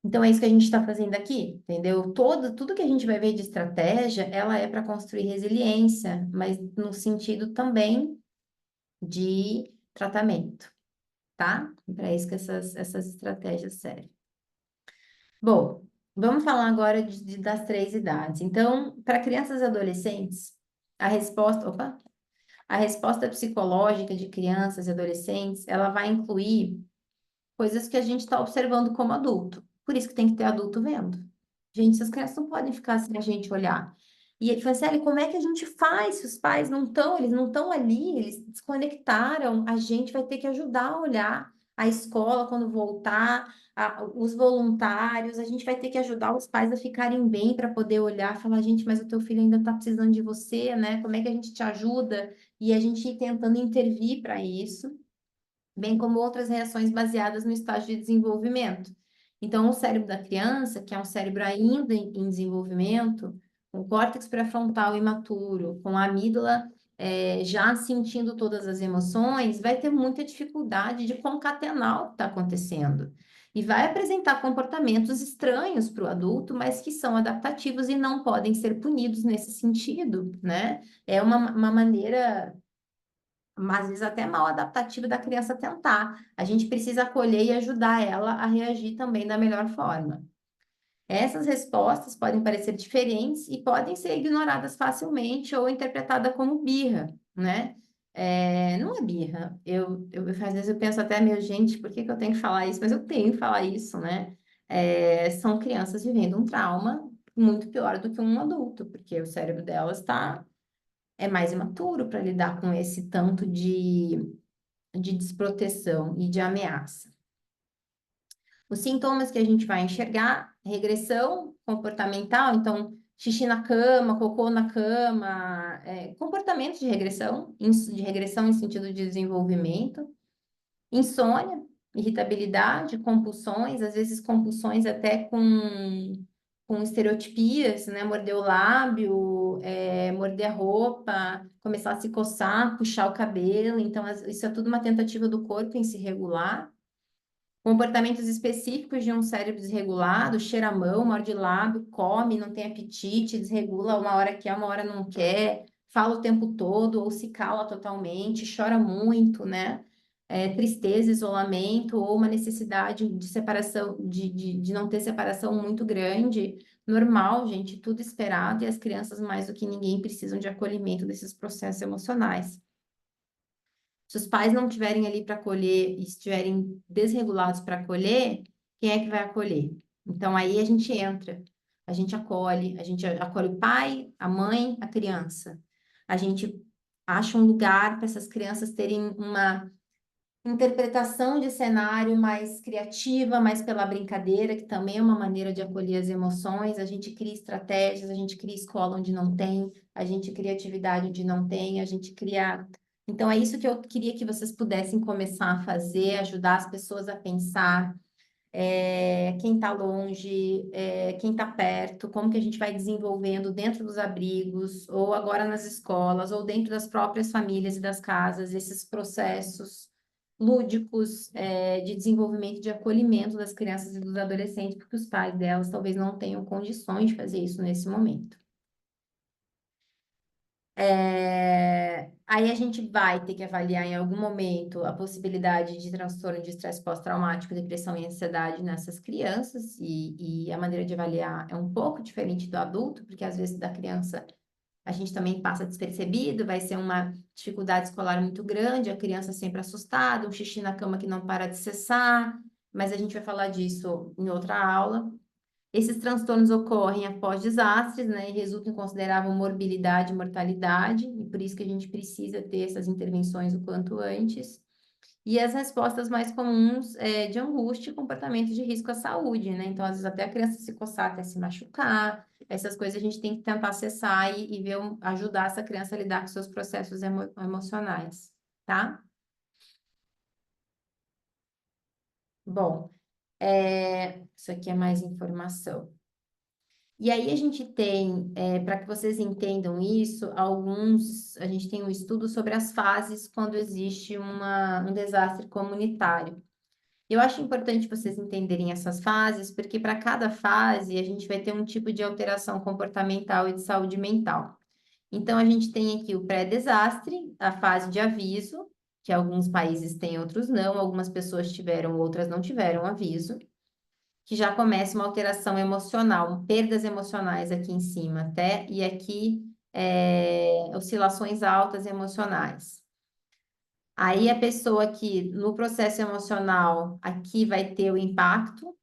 Então, é isso que a gente está fazendo aqui, entendeu? Tudo que a gente vai ver de estratégia, ela é para construir resiliência, mas no sentido também de tratamento, tá? Para isso que essas estratégias servem. Bom, vamos falar agora das três idades. Então, para crianças e adolescentes, a resposta psicológica de crianças e adolescentes, ela vai incluir coisas que a gente está observando como adulto. Por isso que tem que ter adulto vendo. Gente, essas crianças não podem ficar sem a gente olhar. E ele falou assim, como é que a gente faz se os pais não estão, eles não estão ali, eles desconectaram, a gente vai ter que ajudar a olhar a escola quando voltar, os voluntários, a gente vai ter que ajudar os pais a ficarem bem para poder olhar, falar, gente, mas o teu filho ainda está precisando de você, né? Como é que a gente te ajuda? E a gente ir tentando intervir para isso bem como outras reações baseadas no estágio de desenvolvimento. Então, o cérebro da criança, que é um cérebro ainda em desenvolvimento, com o córtex pré-frontal imaturo, com a amígdala já sentindo todas as emoções, vai ter muita dificuldade de concatenar o que está acontecendo. E vai apresentar comportamentos estranhos para o adulto, mas que são adaptativos e não podem ser punidos nesse sentido, né? É uma maneira mas às vezes até mal adaptativa da criança tentar. A gente precisa acolher e ajudar ela a reagir também da melhor forma. Essas respostas podem parecer diferentes e podem ser ignoradas facilmente ou interpretadas como birra, né? Não é birra. Às vezes eu penso até, meu, gente, por que que eu tenho que falar isso? Mas eu tenho que falar isso, né? São crianças vivendo um trauma muito pior do que um adulto, porque o cérebro delas é mais imaturo para lidar com esse tanto de desproteção e de ameaça. Os sintomas que a gente vai enxergar, regressão comportamental, então, xixi na cama, cocô na cama, comportamentos de regressão em sentido de desenvolvimento, insônia, irritabilidade, compulsões, às vezes compulsões até com estereotipias, né? Morder o lábio, morder a roupa, começar a se coçar, puxar o cabelo. Então, isso é tudo uma tentativa do corpo em se regular. Comportamentos específicos de um cérebro desregulado, cheira a mão, morde lábio, come, não tem apetite, desregula uma hora quer, uma hora não quer, fala o tempo todo ou se cala totalmente, chora muito, né? Tristeza, isolamento ou uma necessidade de separação, de não ter separação muito grande. Normal, gente, tudo esperado e as crianças, mais do que ninguém, precisam de acolhimento desses processos emocionais. Se os pais não estiverem ali para acolher e estiverem desregulados para acolher, quem é que vai acolher? Então aí a gente acolhe o pai, a mãe, a criança. A gente acha um lugar para essas crianças terem uma interpretação de cenário mais criativa, mais pela brincadeira, que também é uma maneira de acolher as emoções. A gente cria estratégias, a gente cria escola onde não tem, a gente cria atividade onde não tem, a gente cria. Então, é isso que eu queria que vocês pudessem começar a fazer, ajudar as pessoas a pensar. Quem está longe, quem está perto, como que a gente vai desenvolvendo dentro dos abrigos, ou agora nas escolas, ou dentro das próprias famílias e das casas, esses processos lúdicos, de desenvolvimento, de acolhimento das crianças e dos adolescentes, porque os pais delas talvez não tenham condições de fazer isso nesse momento. Aí a gente vai ter que avaliar em algum momento a possibilidade de transtorno de estresse pós-traumático, depressão e ansiedade nessas crianças, e a maneira de avaliar é um pouco diferente do adulto, porque às vezes da criança a gente também passa despercebido, vai ser uma dificuldade escolar muito grande, a criança sempre assustada, um xixi na cama que não para de cessar, mas a gente vai falar disso em outra aula. Esses transtornos ocorrem após desastres, né, e resultam em considerável morbilidade e mortalidade, e por isso que a gente precisa ter essas intervenções o quanto antes. E as respostas mais comuns é de angústia e comportamento de risco à saúde, né? Então, às vezes, até a criança se coçar, até se machucar, essas coisas a gente tem que tentar acessar e ver, ajudar essa criança a lidar com seus processos emocionais, tá? Bom, isso aqui é mais informação. E aí a gente tem, para que vocês entendam isso, a gente tem um estudo sobre as fases quando existe um desastre comunitário. Eu acho importante vocês entenderem essas fases, porque para cada fase a gente vai ter um tipo de alteração comportamental e de saúde mental. Então a gente tem aqui o pré-desastre, a fase de aviso, que alguns países têm, outros não, algumas pessoas tiveram, outras não tiveram aviso, que já começa uma alteração emocional, perdas emocionais aqui em cima, até, e aqui oscilações altas emocionais. Aí a pessoa que no processo emocional aqui vai ter o impacto,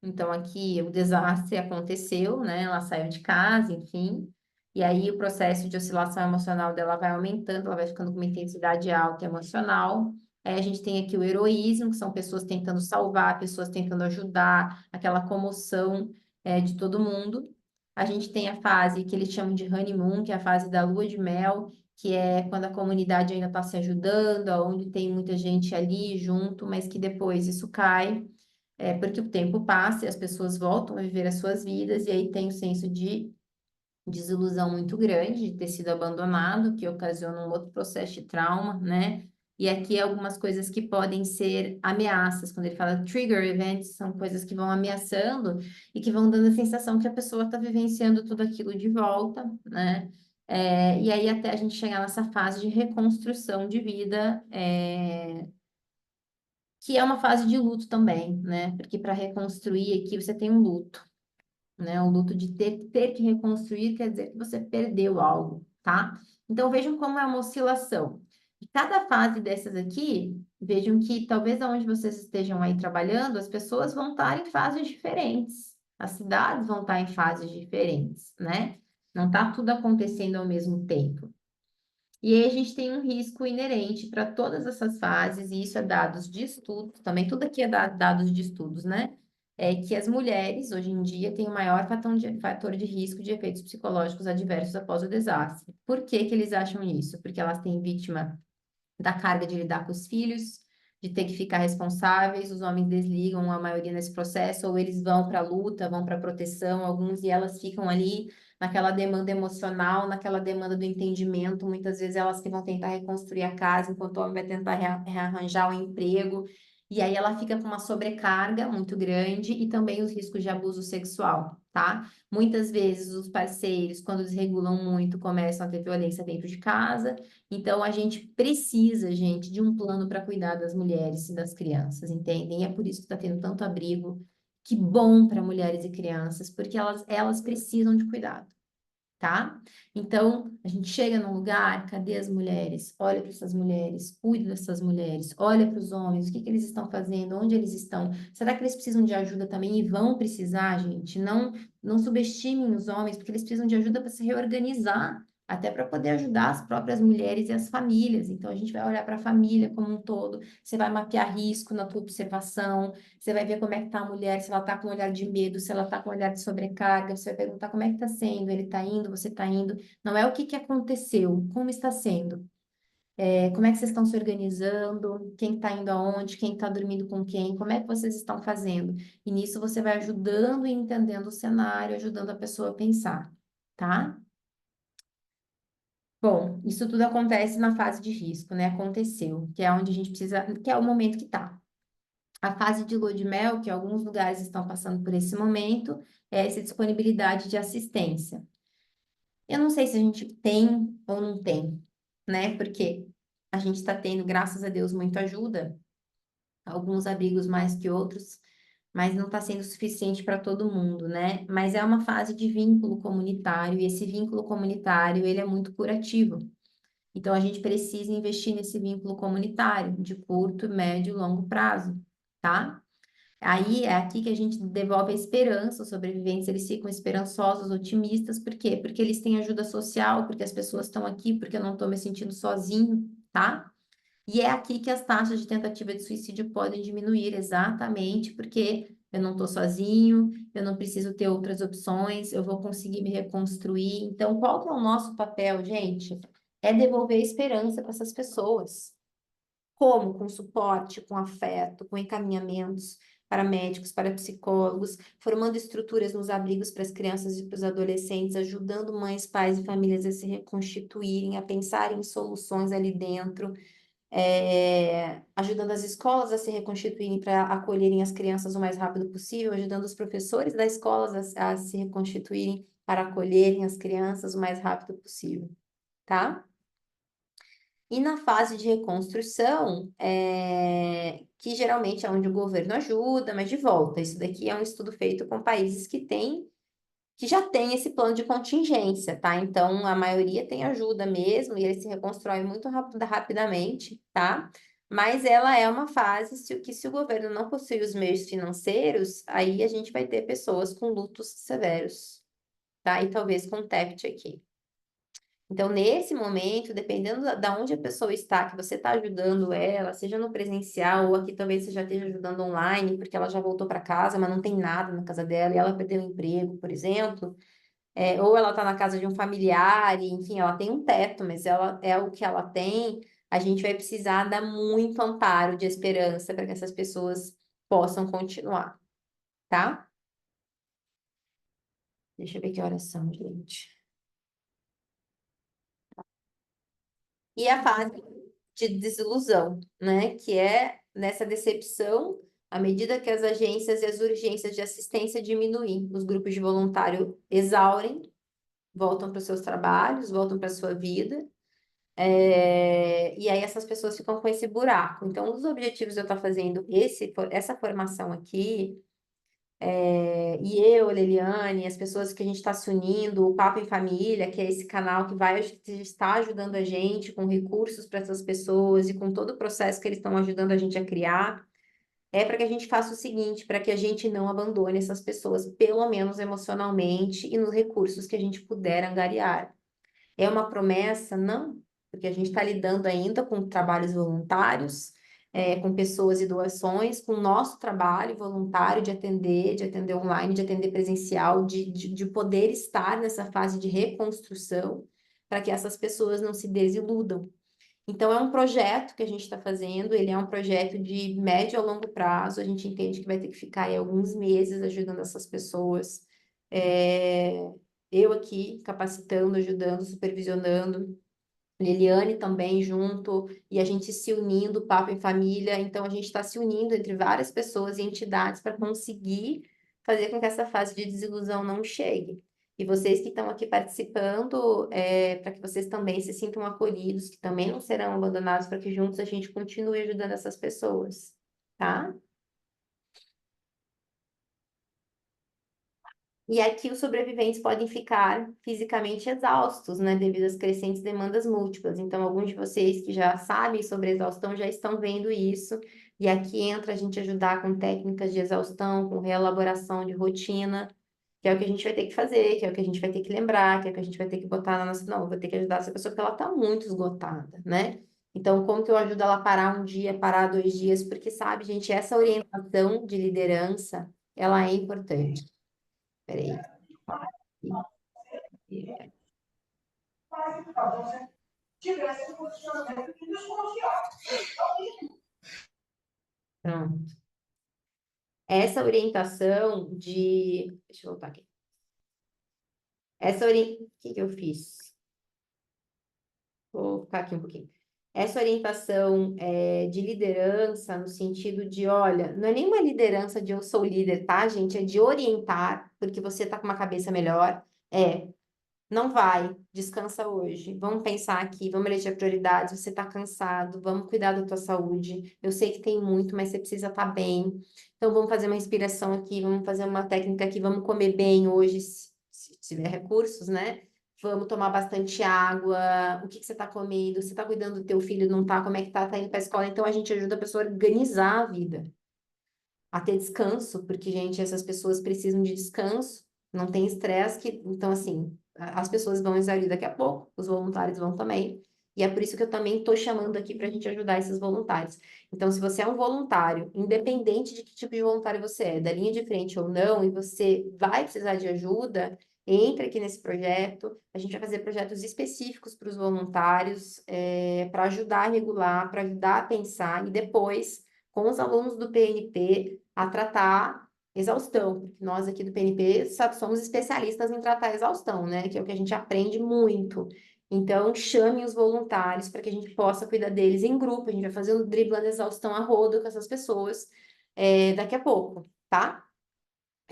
então aqui o desastre aconteceu, né? Ela saiu de casa, enfim. E aí o processo de oscilação emocional dela vai aumentando, ela vai ficando com uma intensidade alta emocional. Aí a gente tem aqui o heroísmo, que são pessoas tentando salvar, pessoas tentando ajudar, aquela comoção de todo mundo. A gente tem a fase que eles chamam de honeymoon, que é a fase da lua de mel, que é quando a comunidade ainda está se ajudando, onde tem muita gente ali junto, mas que depois isso cai, porque o tempo passa e as pessoas voltam a viver as suas vidas, e aí tem o senso de desilusão muito grande de ter sido abandonado, que ocasiona um outro processo de trauma, né? E aqui algumas coisas que podem ser ameaças, quando ele fala trigger events, são coisas que vão ameaçando e que vão dando a sensação que a pessoa está vivenciando tudo aquilo de volta, né? E aí até a gente chegar nessa fase de reconstrução de vida, que é uma fase de luto também, né? Porque para reconstruir aqui você tem um luto, né? O luto de ter que reconstruir quer dizer que você perdeu algo, tá? Então vejam como é uma oscilação. E cada fase dessas aqui, vejam que talvez aonde vocês estejam aí trabalhando, as pessoas vão estar em fases diferentes, as cidades vão estar em fases diferentes, né? Não está tudo acontecendo ao mesmo tempo. E aí a gente tem um risco inerente para todas essas fases, e isso é dados de estudo, também tudo aqui é dados de estudos, né? É que as mulheres, hoje em dia, têm o maior fator de risco de efeitos psicológicos adversos após o desastre. Por que que eles acham isso? Porque elas têm vítima da carga de lidar com os filhos, de ter que ficar responsáveis, os homens desligam a maioria nesse processo, ou eles vão para a luta, vão para a proteção, alguns, e elas ficam ali naquela demanda emocional, naquela demanda do entendimento, muitas vezes elas que vão tentar reconstruir a casa, enquanto o homem vai tentar rearranjar o emprego, E aí ela fica com uma sobrecarga muito grande e também os riscos de abuso sexual, tá? Muitas vezes os parceiros, quando desregulam muito, começam a ter violência dentro de casa. Então a gente precisa, gente, de um plano para cuidar das mulheres e das crianças, entendem? E é por isso que está tendo tanto abrigo. Que bom para mulheres e crianças, porque elas precisam de cuidado, tá? Então, a gente chega num lugar, cadê as mulheres? Olha para essas mulheres, cuida dessas mulheres, olha para os homens, o que que eles estão fazendo, onde eles estão? Será que eles precisam de ajuda também e vão precisar, gente? Não subestimem os homens, porque eles precisam de ajuda para se reorganizar. Até para poder ajudar as próprias mulheres e as famílias. Então, a gente vai olhar para a família como um todo, você vai mapear risco na tua observação, você vai ver como é que está a mulher, se ela está com um olhar de medo, se ela está com um olhar de sobrecarga, você vai perguntar como é que está sendo, ele está indo, você está indo. Não é o que que aconteceu, como está sendo. Como é que vocês estão se organizando, quem está indo aonde, quem está dormindo com quem, como é que vocês estão fazendo. E nisso você vai ajudando e entendendo o cenário, ajudando a pessoa a pensar, tá? Bom, isso tudo acontece na fase de risco, né? Aconteceu, que é onde a gente precisa, que é o momento que tá. A fase de lua de mel, que alguns lugares estão passando por esse momento, é essa disponibilidade de assistência. Eu não sei se a gente tem ou não tem, né? Porque a gente está tendo, graças a Deus, muita ajuda, alguns abrigos mais que outros, mas não está sendo suficiente para todo mundo, né? Mas é uma fase de vínculo comunitário, e esse vínculo comunitário, ele é muito curativo. Então, a gente precisa investir nesse vínculo comunitário, de curto, médio e longo prazo, tá? Aí é aqui que a gente devolve a esperança, os sobreviventes, eles ficam esperançosos, otimistas, por quê? Porque eles têm ajuda social, porque as pessoas estão aqui, porque eu não estou me sentindo sozinho, tá? E é aqui que as taxas de tentativa de suicídio podem diminuir, exatamente porque eu não estou sozinho, eu não preciso ter outras opções, eu vou conseguir me reconstruir. Então, qual que é o nosso papel, gente? É devolver a esperança para essas pessoas. Como? Com suporte, com afeto, com encaminhamentos para médicos, para psicólogos, formando estruturas nos abrigos para as crianças e para os adolescentes, ajudando mães, pais e famílias a se reconstituírem, a pensarem em soluções ali dentro, ajudando as escolas a se reconstituírem para acolherem as crianças o mais rápido possível, ajudando os professores das escolas a se reconstituírem para acolherem as crianças o mais rápido possível, tá? E na fase de reconstrução, que geralmente é onde o governo ajuda, mas de volta, isso daqui é um estudo feito com países que já têm esse plano de contingência, tá? Então, a maioria tem ajuda mesmo, e ele se reconstrói muito rapidamente, tá? Mas ela é uma fase que, se o governo não possui os meios financeiros, aí a gente vai ter pessoas com lutos severos, tá? E talvez com TEPT aqui. Então, nesse momento, dependendo da onde a pessoa está, que você está ajudando ela, seja no presencial, ou aqui talvez você já esteja ajudando online, porque ela já voltou para casa, mas não tem nada na casa dela, e ela perdeu o emprego, por exemplo, ou ela está na casa de um familiar, e, enfim, ela tem um teto, mas ela é o que ela tem, a gente vai precisar dar muito amparo de esperança para que essas pessoas possam continuar, tá? Deixa eu ver que horas são, gente. E a fase de desilusão, né? Que é nessa decepção, à medida que as agências e as urgências de assistência diminuem, os grupos de voluntário exaurem, voltam para os seus trabalhos, voltam para a sua vida, e aí essas pessoas ficam com esse buraco. Então, um dos objetivos de eu estar fazendo essa formação aqui, e eu, Leliane, as pessoas que a gente está se unindo, o Papo em Família, que é esse canal que vai estar ajudando a gente com recursos para essas pessoas e com todo o processo que eles estão ajudando a gente a criar, é para que a gente faça o seguinte, para que a gente não abandone essas pessoas, pelo menos emocionalmente e nos recursos que a gente puder angariar. É uma promessa? Não, porque a gente está lidando ainda com trabalhos voluntários, com pessoas e doações, com o nosso trabalho voluntário de atender online, de atender presencial, de poder estar nessa fase de reconstrução, para que essas pessoas não se desiludam. Então, é um projeto que a gente está fazendo, ele é um projeto de médio a longo prazo, a gente entende que vai ter que ficar aí alguns meses ajudando essas pessoas. É, eu aqui capacitando, ajudando, supervisionando, Liliane também junto, e a gente se unindo, papo em família. Então, a gente está se unindo entre várias pessoas e entidades para conseguir fazer com que essa fase de desilusão não chegue. E vocês que estão aqui participando, para que vocês também se sintam acolhidos, que também não serão abandonados, para que juntos a gente continue ajudando essas pessoas, tá? E aqui os sobreviventes podem ficar fisicamente exaustos, né, devido às crescentes demandas múltiplas. Então, alguns de vocês que já sabem sobre exaustão já estão vendo isso. E aqui entra a gente ajudar com técnicas de exaustão, com reelaboração de rotina, que é o que a gente vai ter que fazer, que é o que a gente vai ter que lembrar, que é o que a gente vai ter que botar na nossa. Não, eu vou ter que ajudar essa pessoa porque ela está muito esgotada, né? Então, como que eu ajudo ela a parar um dia, parar 2 dias? Porque, sabe, gente, essa orientação de liderança, ela é importante. Peraí. Pronto. Essa orientação de. Deixa eu voltar aqui. O que que eu fiz? Vou ficar aqui um pouquinho. Essa orientação de liderança, no sentido de, olha, não é nenhuma liderança de eu sou líder, tá, gente? É de orientar, porque você tá com uma cabeça melhor. Não vai, descansa hoje. Vamos pensar aqui, vamos eleger prioridades. Você está cansado, vamos cuidar da tua saúde. Eu sei que tem muito, mas você precisa estar bem. Então, vamos fazer uma inspiração aqui, vamos fazer uma técnica aqui, vamos comer bem hoje, se tiver recursos, né? Vamos tomar bastante água. O que que você está comendo? Você está cuidando do teu filho? Não está? Como é que tá? Tá indo para a escola? Então, a gente ajuda a pessoa a organizar a vida, a ter descanso, porque, gente, essas pessoas precisam de descanso, não tem estresse, então, assim, as pessoas vão exaurir daqui a pouco, os voluntários vão também, e é por isso que eu também estou chamando aqui para a gente ajudar esses voluntários. Então, se você é um voluntário, independente de que tipo de voluntário você é, da linha de frente ou não, e você vai precisar de ajuda, entre aqui nesse projeto. A gente vai fazer projetos específicos para os voluntários, para ajudar a regular, para ajudar a pensar, e depois com os alunos do PNP a tratar exaustão, porque nós aqui do PNP somos especialistas em tratar exaustão, né? Que é o que a gente aprende muito. Então, chame os voluntários para que a gente possa cuidar deles em grupo. A gente vai fazer um driblando exaustão a rodo com essas pessoas daqui a pouco, tá?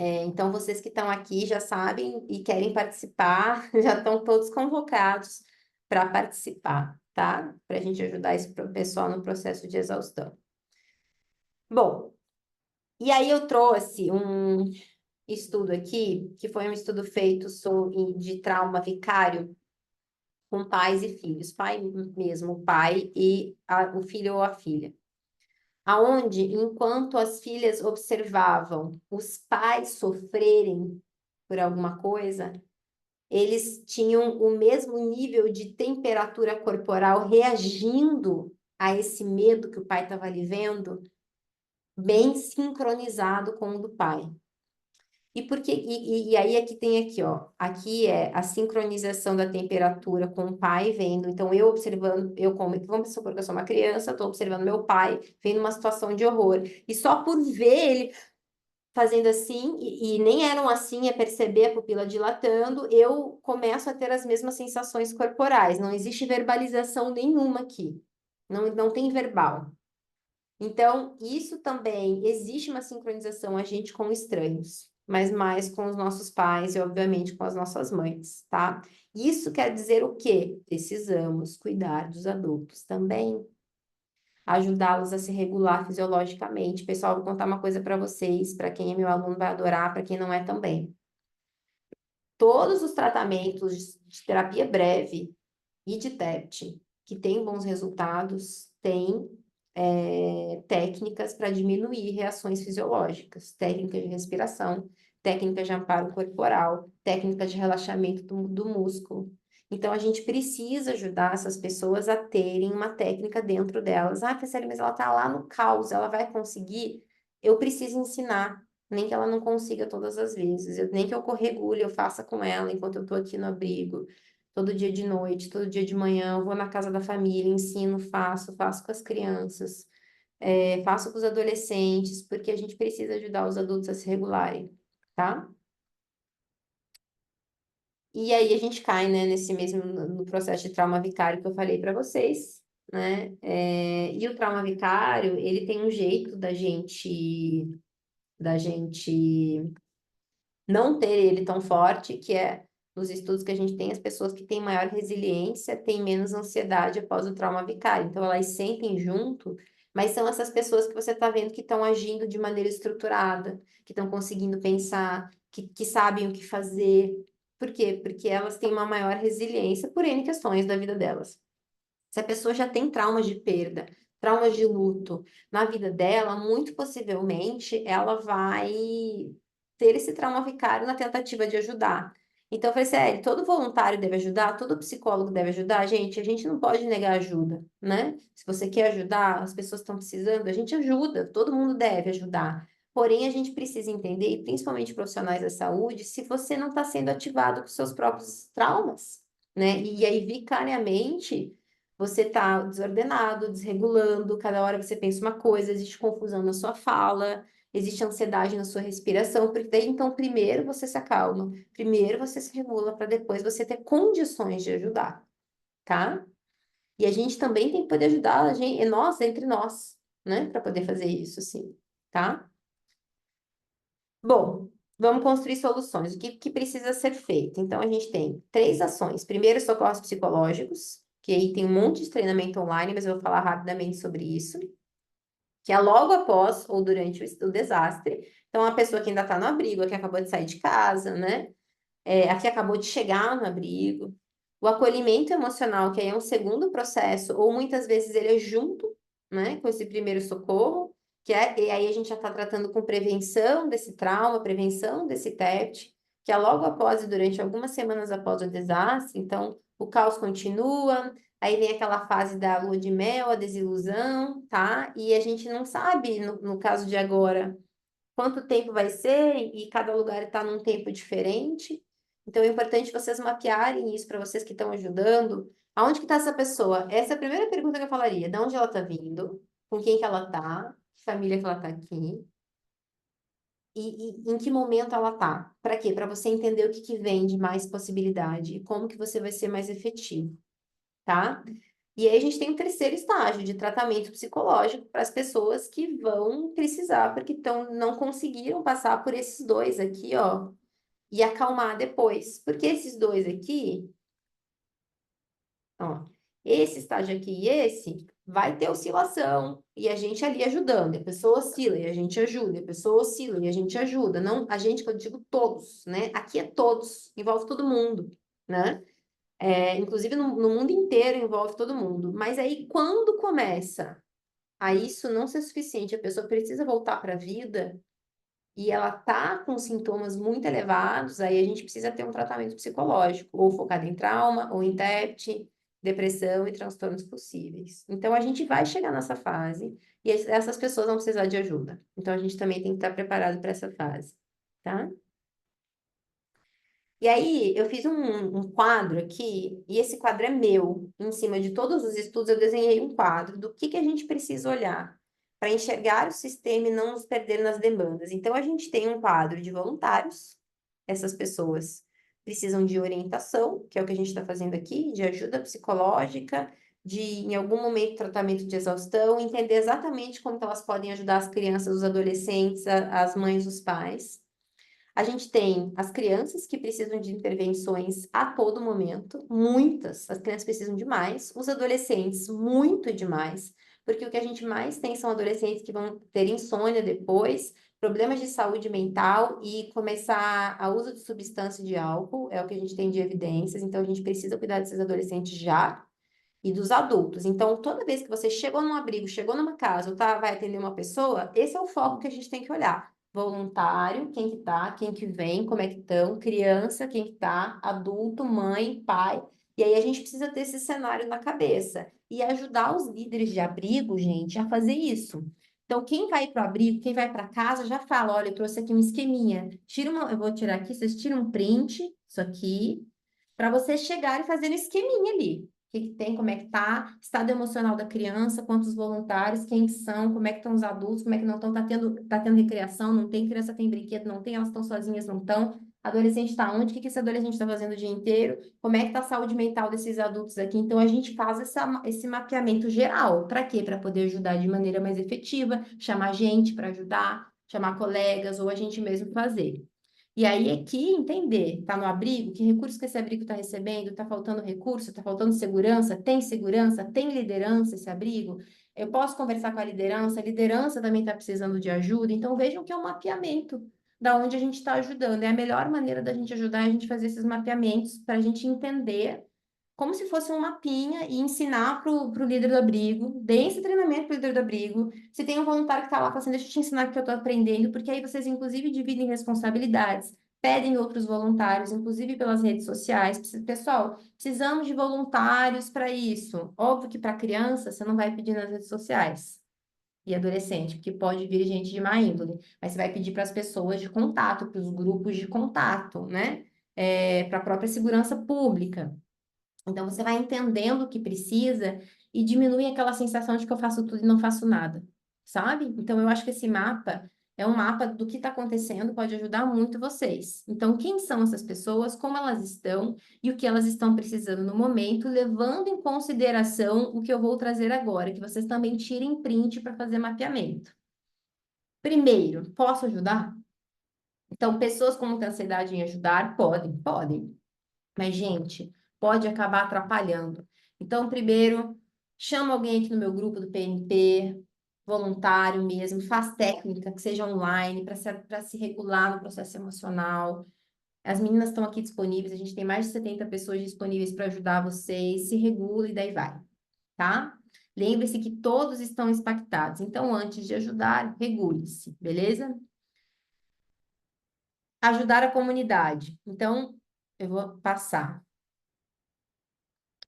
Então, vocês que estão aqui já sabem e querem participar, já estão todos convocados para participar, tá? Para a gente ajudar esse pessoal no processo de exaustão. Bom, e aí eu trouxe um estudo aqui, que foi um estudo feito de trauma vicário com pais e filhos, pai mesmo, o pai e o filho ou a filha. Aonde, enquanto as filhas observavam os pais sofrerem por alguma coisa, eles tinham o mesmo nível de temperatura corporal reagindo a esse medo que o pai estava ali vendo, bem sincronizado com o do pai. E por que, e aí aqui tem aqui, ó, aqui é a sincronização da temperatura com o pai vendo, então eu observando, vamos supor que eu sou uma criança, estou observando meu pai vendo uma situação de horror, e só por ver ele fazendo assim, e nem eram assim, é perceber a pupila dilatando, eu começo a ter as mesmas sensações corporais, não existe verbalização nenhuma aqui, não tem verbal. Então, isso também, existe uma sincronização a gente com estranhos, mas mais com os nossos pais e, obviamente, com as nossas mães, tá? Isso quer dizer o quê? Precisamos cuidar dos adultos também, ajudá-los a se regular fisiologicamente. Pessoal, vou contar uma coisa para vocês, para quem é meu aluno vai adorar, para quem não é também. Todos os tratamentos de terapia breve e de TEPT que têm bons resultados têm técnicas para diminuir reações fisiológicas, técnicas de respiração, técnicas de amparo corporal, técnicas de relaxamento do músculo. Então, a gente precisa ajudar essas pessoas a terem uma técnica dentro delas. Ah, Franciele, mas ela está lá no caos, ela vai conseguir? Eu preciso ensinar, nem que ela não consiga todas as vezes, nem que eu corregule, eu faça com ela enquanto eu estou aqui no abrigo. Todo dia de noite, todo dia de manhã, eu vou na casa da família, ensino, faço com as crianças, faço com os adolescentes, porque a gente precisa ajudar os adultos a se regularem, tá? E aí a gente cai, né, nesse mesmo, no processo de trauma vicário que eu falei para vocês, né? E o trauma vicário, ele tem um jeito da gente não ter ele tão forte, que é nos estudos que a gente tem, as pessoas que têm maior resiliência têm menos ansiedade após o trauma vicário. Então, elas sentem junto, mas são essas pessoas que você está vendo que estão agindo de maneira estruturada, que estão conseguindo pensar, que sabem o que fazer. Por quê? Porque elas têm uma maior resiliência por N questões da vida delas. Se a pessoa já tem traumas de perda, traumas de luto na vida dela, muito possivelmente ela vai ter esse trauma vicário na tentativa de ajudar. Então, eu falei, sério, todo voluntário deve ajudar, todo psicólogo deve ajudar. Gente, a gente não pode negar ajuda, né? Se você quer ajudar, as pessoas estão precisando, a gente ajuda, todo mundo deve ajudar. Porém, a gente precisa entender, e principalmente profissionais da saúde, se você não está sendo ativado com seus próprios traumas, né? E aí, vicariamente, você está desordenado, desregulando, cada hora você pensa uma coisa, existe confusão na sua fala, existe ansiedade na sua respiração, porque daí então primeiro você se acalma, primeiro você se regula para depois você ter condições de ajudar, tá? E a gente também tem que poder ajudar a gente, nós, entre nós, né, para poder fazer isso, sim, tá? Bom, vamos construir soluções. O que precisa ser feito? Então, a gente tem 3 ações. Primeiro, socorros psicológicos, que aí tem um monte de treinamento online, mas eu vou falar rapidamente sobre isso. Que é logo após ou durante o desastre. Então, a pessoa que ainda está no abrigo, a que acabou de sair de casa, né? A que acabou de chegar no abrigo. O acolhimento emocional, que aí é um segundo processo, ou muitas vezes ele é junto, né, com esse primeiro socorro, e aí a gente já está tratando com prevenção desse trauma, prevenção desse TEPT, que é logo após e durante algumas semanas após o desastre. Então, o caos continua, aí vem aquela fase da lua de mel, a desilusão, tá? E a gente não sabe, no caso de agora, quanto tempo vai ser, e cada lugar está num tempo diferente. Então, é importante vocês mapearem isso para vocês que estão ajudando. Aonde que está essa pessoa? Essa é a primeira pergunta que eu falaria. De onde ela está vindo? Com quem que ela está? Que família que ela está aqui? E em que momento ela está? Para quê? Para você entender o que vem de mais possibilidade e como que você vai ser mais efetivo, tá? E aí a gente tem um terceiro estágio de tratamento psicológico para as pessoas que vão precisar, porque não conseguiram passar por esses dois aqui, ó, e acalmar depois. Porque esses dois aqui, ó, esse estágio aqui e esse, vai ter oscilação, e a gente ali ajudando. A pessoa oscila e a gente ajuda, a pessoa oscila e a gente ajuda. Não, a gente, que eu digo todos, né? Aqui é todos, envolve todo mundo, né? Inclusive no mundo inteiro envolve todo mundo. Mas aí, quando começa a isso não ser suficiente, a pessoa precisa voltar para a vida e ela tá com sintomas muito elevados, aí a gente precisa ter um tratamento psicológico, ou focado em trauma, ou em TEPT, depressão e transtornos possíveis. Então, a gente vai chegar nessa fase e essas pessoas vão precisar de ajuda. Então, a gente também tem que estar preparado para essa fase, tá? E aí, eu fiz um quadro aqui, e esse quadro é meu. Em cima de todos os estudos, eu desenhei um quadro do que a gente precisa olhar para enxergar o sistema e não nos perder nas demandas. Então, a gente tem um quadro de voluntários, essas pessoas precisam de orientação, que é o que a gente está fazendo aqui, de ajuda psicológica, de, em algum momento, tratamento de exaustão, entender exatamente como que elas podem ajudar as crianças, os adolescentes, as mães, os pais. A gente tem as crianças que precisam de intervenções a todo momento, muitas, as crianças precisam demais, os adolescentes, muito demais, porque o que a gente mais tem são adolescentes que vão ter insônia depois, problemas de saúde mental e começar a uso de substância de álcool, é o que a gente tem de evidências, então a gente precisa cuidar desses adolescentes já. E dos adultos. Então, toda vez que você chegou num abrigo, chegou numa casa, ou vai atender uma pessoa, esse é o foco que a gente tem que olhar. Voluntário, quem que tá, quem que vem, como é que estão, criança, quem que tá, adulto, mãe, pai. E aí a gente precisa ter esse cenário na cabeça e ajudar os líderes de abrigo, gente, a fazer isso. Então, quem vai para o abrigo, quem vai para casa, já fala, olha, eu trouxe aqui um esqueminha. Eu vou tirar aqui, vocês tiram um print, isso aqui, para você chegar e fazer um esqueminha ali. O que que tem, como é que tá, estado emocional da criança, quantos voluntários, quem são, como é que estão os adultos, como é que não estão, tá tendo recreação, não tem, criança tem brinquedo, não tem, elas estão sozinhas, não estão, Adolescente está onde? O que que esse adolescente está fazendo o dia inteiro? Como é que está a saúde mental desses adultos aqui? Então, a gente faz esse mapeamento geral. Para quê? Para poder ajudar de maneira mais efetiva, chamar gente para ajudar, chamar colegas ou a gente mesmo fazer. E aí aqui entender, tá no abrigo, que recurso que esse abrigo está recebendo, está faltando recurso, está faltando segurança, tem liderança esse abrigo? Eu posso conversar com a liderança também está precisando de ajuda, então vejam que é um mapeamento da onde a gente está ajudando. É a melhor maneira da gente ajudar a gente fazer esses mapeamentos para a gente entender como se fosse um mapinha e ensinar para o líder do abrigo, dê esse treinamento para o líder do abrigo. Se tem um voluntário que está lá, fala assim, deixa eu te ensinar o que eu estou aprendendo, porque aí vocês, inclusive, dividem responsabilidades, pedem outros voluntários, inclusive pelas redes sociais. Pessoal, precisamos de voluntários para isso. Óbvio que para criança, você não vai pedir nas redes sociais. E adolescente, porque pode vir gente de má índole, mas você vai pedir para as pessoas de contato, para os grupos de contato, né? Para a própria segurança pública. Então, você vai entendendo o que precisa e diminui aquela sensação de que eu faço tudo e não faço nada, sabe? Então, eu acho que esse mapa é um mapa do que está acontecendo, pode ajudar muito vocês. Então, quem são essas pessoas, como elas estão e o que elas estão precisando no momento, levando em consideração o que eu vou trazer agora, que vocês também tirem print para fazer mapeamento. Primeiro, posso ajudar? Então, pessoas com muita ansiedade em ajudar, podem. Mas, gente, pode acabar atrapalhando. Então, primeiro, chama alguém aqui no meu grupo do PNP, voluntário mesmo, faz técnica, que seja online, para se regular no processo emocional. As meninas estão aqui disponíveis, a gente tem mais de 70 pessoas disponíveis para ajudar vocês, se regula e daí vai, tá? Lembre-se que todos estão impactados, então antes de ajudar, regule-se, beleza? Ajudar a comunidade. Então, eu vou passar.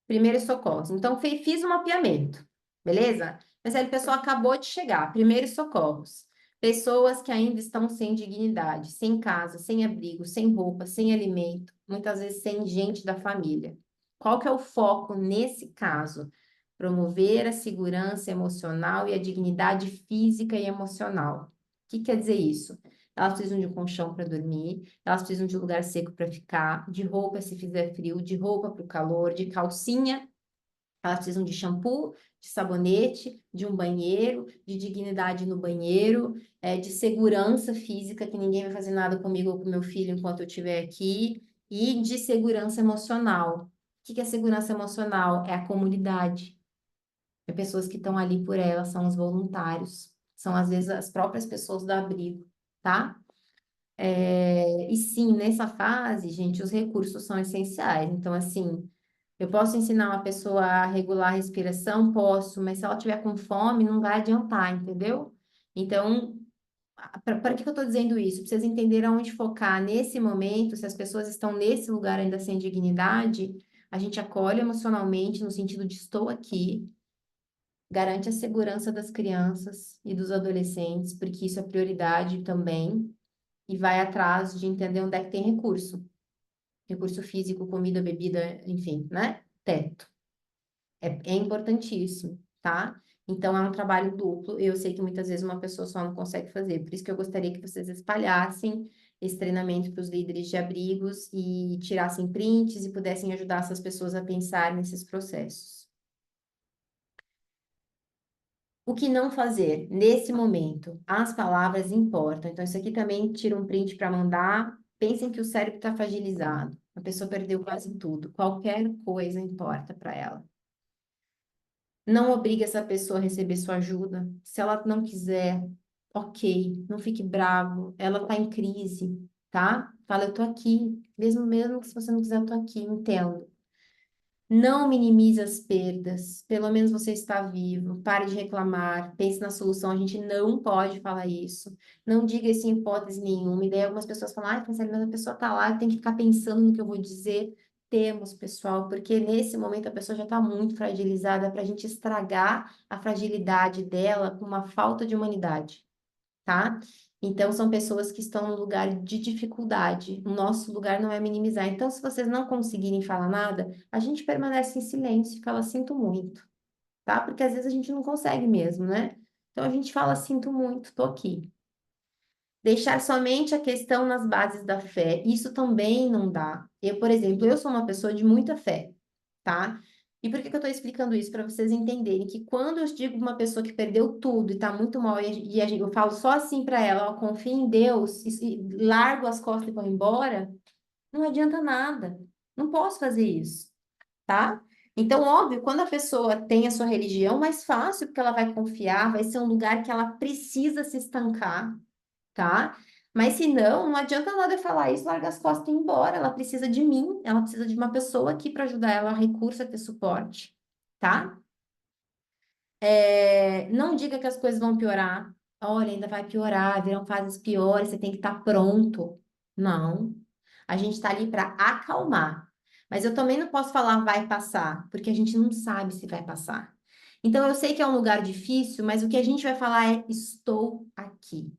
Primeiros socorros. Então, fiz o mapeamento, beleza? Mas aí, a pessoa acabou de chegar. Primeiros socorros. Pessoas que ainda estão sem dignidade, sem casa, sem abrigo, sem roupa, sem alimento, muitas vezes sem gente da família. Qual que é o foco nesse caso? Promover a segurança emocional e a dignidade física e emocional. O que quer dizer isso? Elas precisam de um colchão para dormir, elas precisam de um lugar seco para ficar, de roupa se fizer frio, de roupa para o calor, de calcinha. Elas precisam de shampoo, de sabonete, de um banheiro, de dignidade no banheiro, de segurança física, que ninguém vai fazer nada comigo ou com meu filho enquanto eu estiver aqui, e de segurança emocional. O que é segurança emocional? É a comunidade. É pessoas que estão ali por elas, são os voluntários, são às vezes as próprias pessoas do abrigo, tá? E sim, nessa fase, gente, os recursos são essenciais. Então, assim, eu posso ensinar uma pessoa a regular a respiração? Posso, mas se ela tiver com fome, não vai adiantar, entendeu? Então, para que eu estou dizendo isso? Para vocês entenderem aonde focar nesse momento, se as pessoas estão nesse lugar ainda sem dignidade, a gente acolhe emocionalmente, no sentido de estou aqui, garante a segurança das crianças e dos adolescentes, porque isso é prioridade também, e vai atrás de entender onde é que tem recurso. Recurso físico, comida, bebida, enfim, né? Teto. É importantíssimo, tá? Então, é um trabalho duplo. Eu sei que muitas vezes uma pessoa só não consegue fazer. Por isso que eu gostaria que vocês espalhassem esse treinamento para os líderes de abrigos e tirassem prints e pudessem ajudar essas pessoas a pensar nesses processos. O que não fazer nesse momento? As palavras importam. Então, isso aqui também tira um print para mandar. Pensem que o cérebro está fragilizado. A pessoa perdeu quase tudo. Qualquer coisa importa para ela. Não obrigue essa pessoa a receber sua ajuda. Se ela não quiser, ok, não fique bravo. Ela está em crise, tá? Fala, eu tô aqui. Mesmo que se você não quiser, eu tô aqui, entendo. Não minimize as perdas. Pelo menos você está vivo. Pare de reclamar. Pense na solução. A gente não pode falar isso. Não diga isso em hipótese nenhuma. E daí algumas pessoas falam, ai, Franciele, mas a pessoa tá lá, tem que ficar pensando no que eu vou dizer. Temos, pessoal, porque nesse momento a pessoa já está muito fragilizada para a gente estragar a fragilidade dela com uma falta de humanidade, tá? Então, são pessoas que estão no lugar de dificuldade. O nosso lugar não é minimizar. Então, se vocês não conseguirem falar nada, a gente permanece em silêncio e fala, sinto muito, tá? Porque às vezes a gente não consegue mesmo, né? Então, a gente fala, sinto muito, tô aqui. Deixar somente a questão nas bases da fé, isso também não dá. Eu, por exemplo, eu sou uma pessoa de muita fé, tá? E por que que eu estou explicando isso? Para vocês entenderem que quando eu digo uma pessoa que perdeu tudo e está muito mal, eu falo só assim para ela, ó, confia em Deus, e largo as costas e vou embora, não adianta nada. Não posso fazer isso, tá? Então, óbvio, quando a pessoa tem a sua religião, mais fácil, porque ela vai confiar, vai ser um lugar que ela precisa se estancar, tá? Mas se não, não adianta nada eu falar isso, larga as costas e ir embora. Ela precisa de mim, ela precisa de uma pessoa aqui para ajudar ela, recurso, a ter suporte, tá? Não diga que as coisas vão piorar. Olha, ainda vai piorar, virão fases piores, você tem que estar pronto. Não. A gente está ali para acalmar. Mas eu também não posso falar vai passar, porque a gente não sabe se vai passar. Então eu sei que é um lugar difícil, mas o que a gente vai falar é: estou aqui.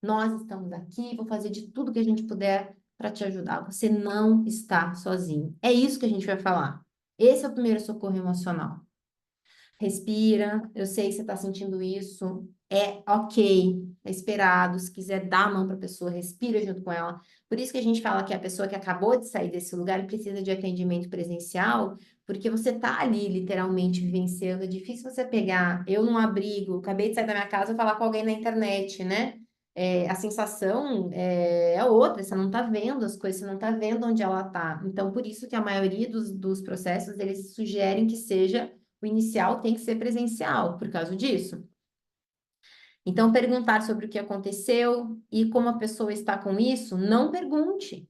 Nós estamos aqui, vou fazer de tudo que a gente puder para te ajudar. Você não está sozinho. É isso que a gente vai falar. Esse é o primeiro socorro emocional. Respira, eu sei que você está sentindo isso, é ok, é esperado. Se quiser dar a mão para a pessoa, respira junto com ela. Por isso que a gente fala que a pessoa que acabou de sair desse lugar precisa de atendimento presencial, porque você está ali literalmente vivenciando. É difícil você pegar, eu num abrigo, acabei de sair da minha casa, falar com alguém na internet, né? A sensação é outra, você não está vendo as coisas, você não está vendo onde ela está. Então, por isso que a maioria dos processos, eles sugerem que seja o inicial tem que ser presencial por causa disso. Então, perguntar sobre o que aconteceu e como a pessoa está com isso, não pergunte.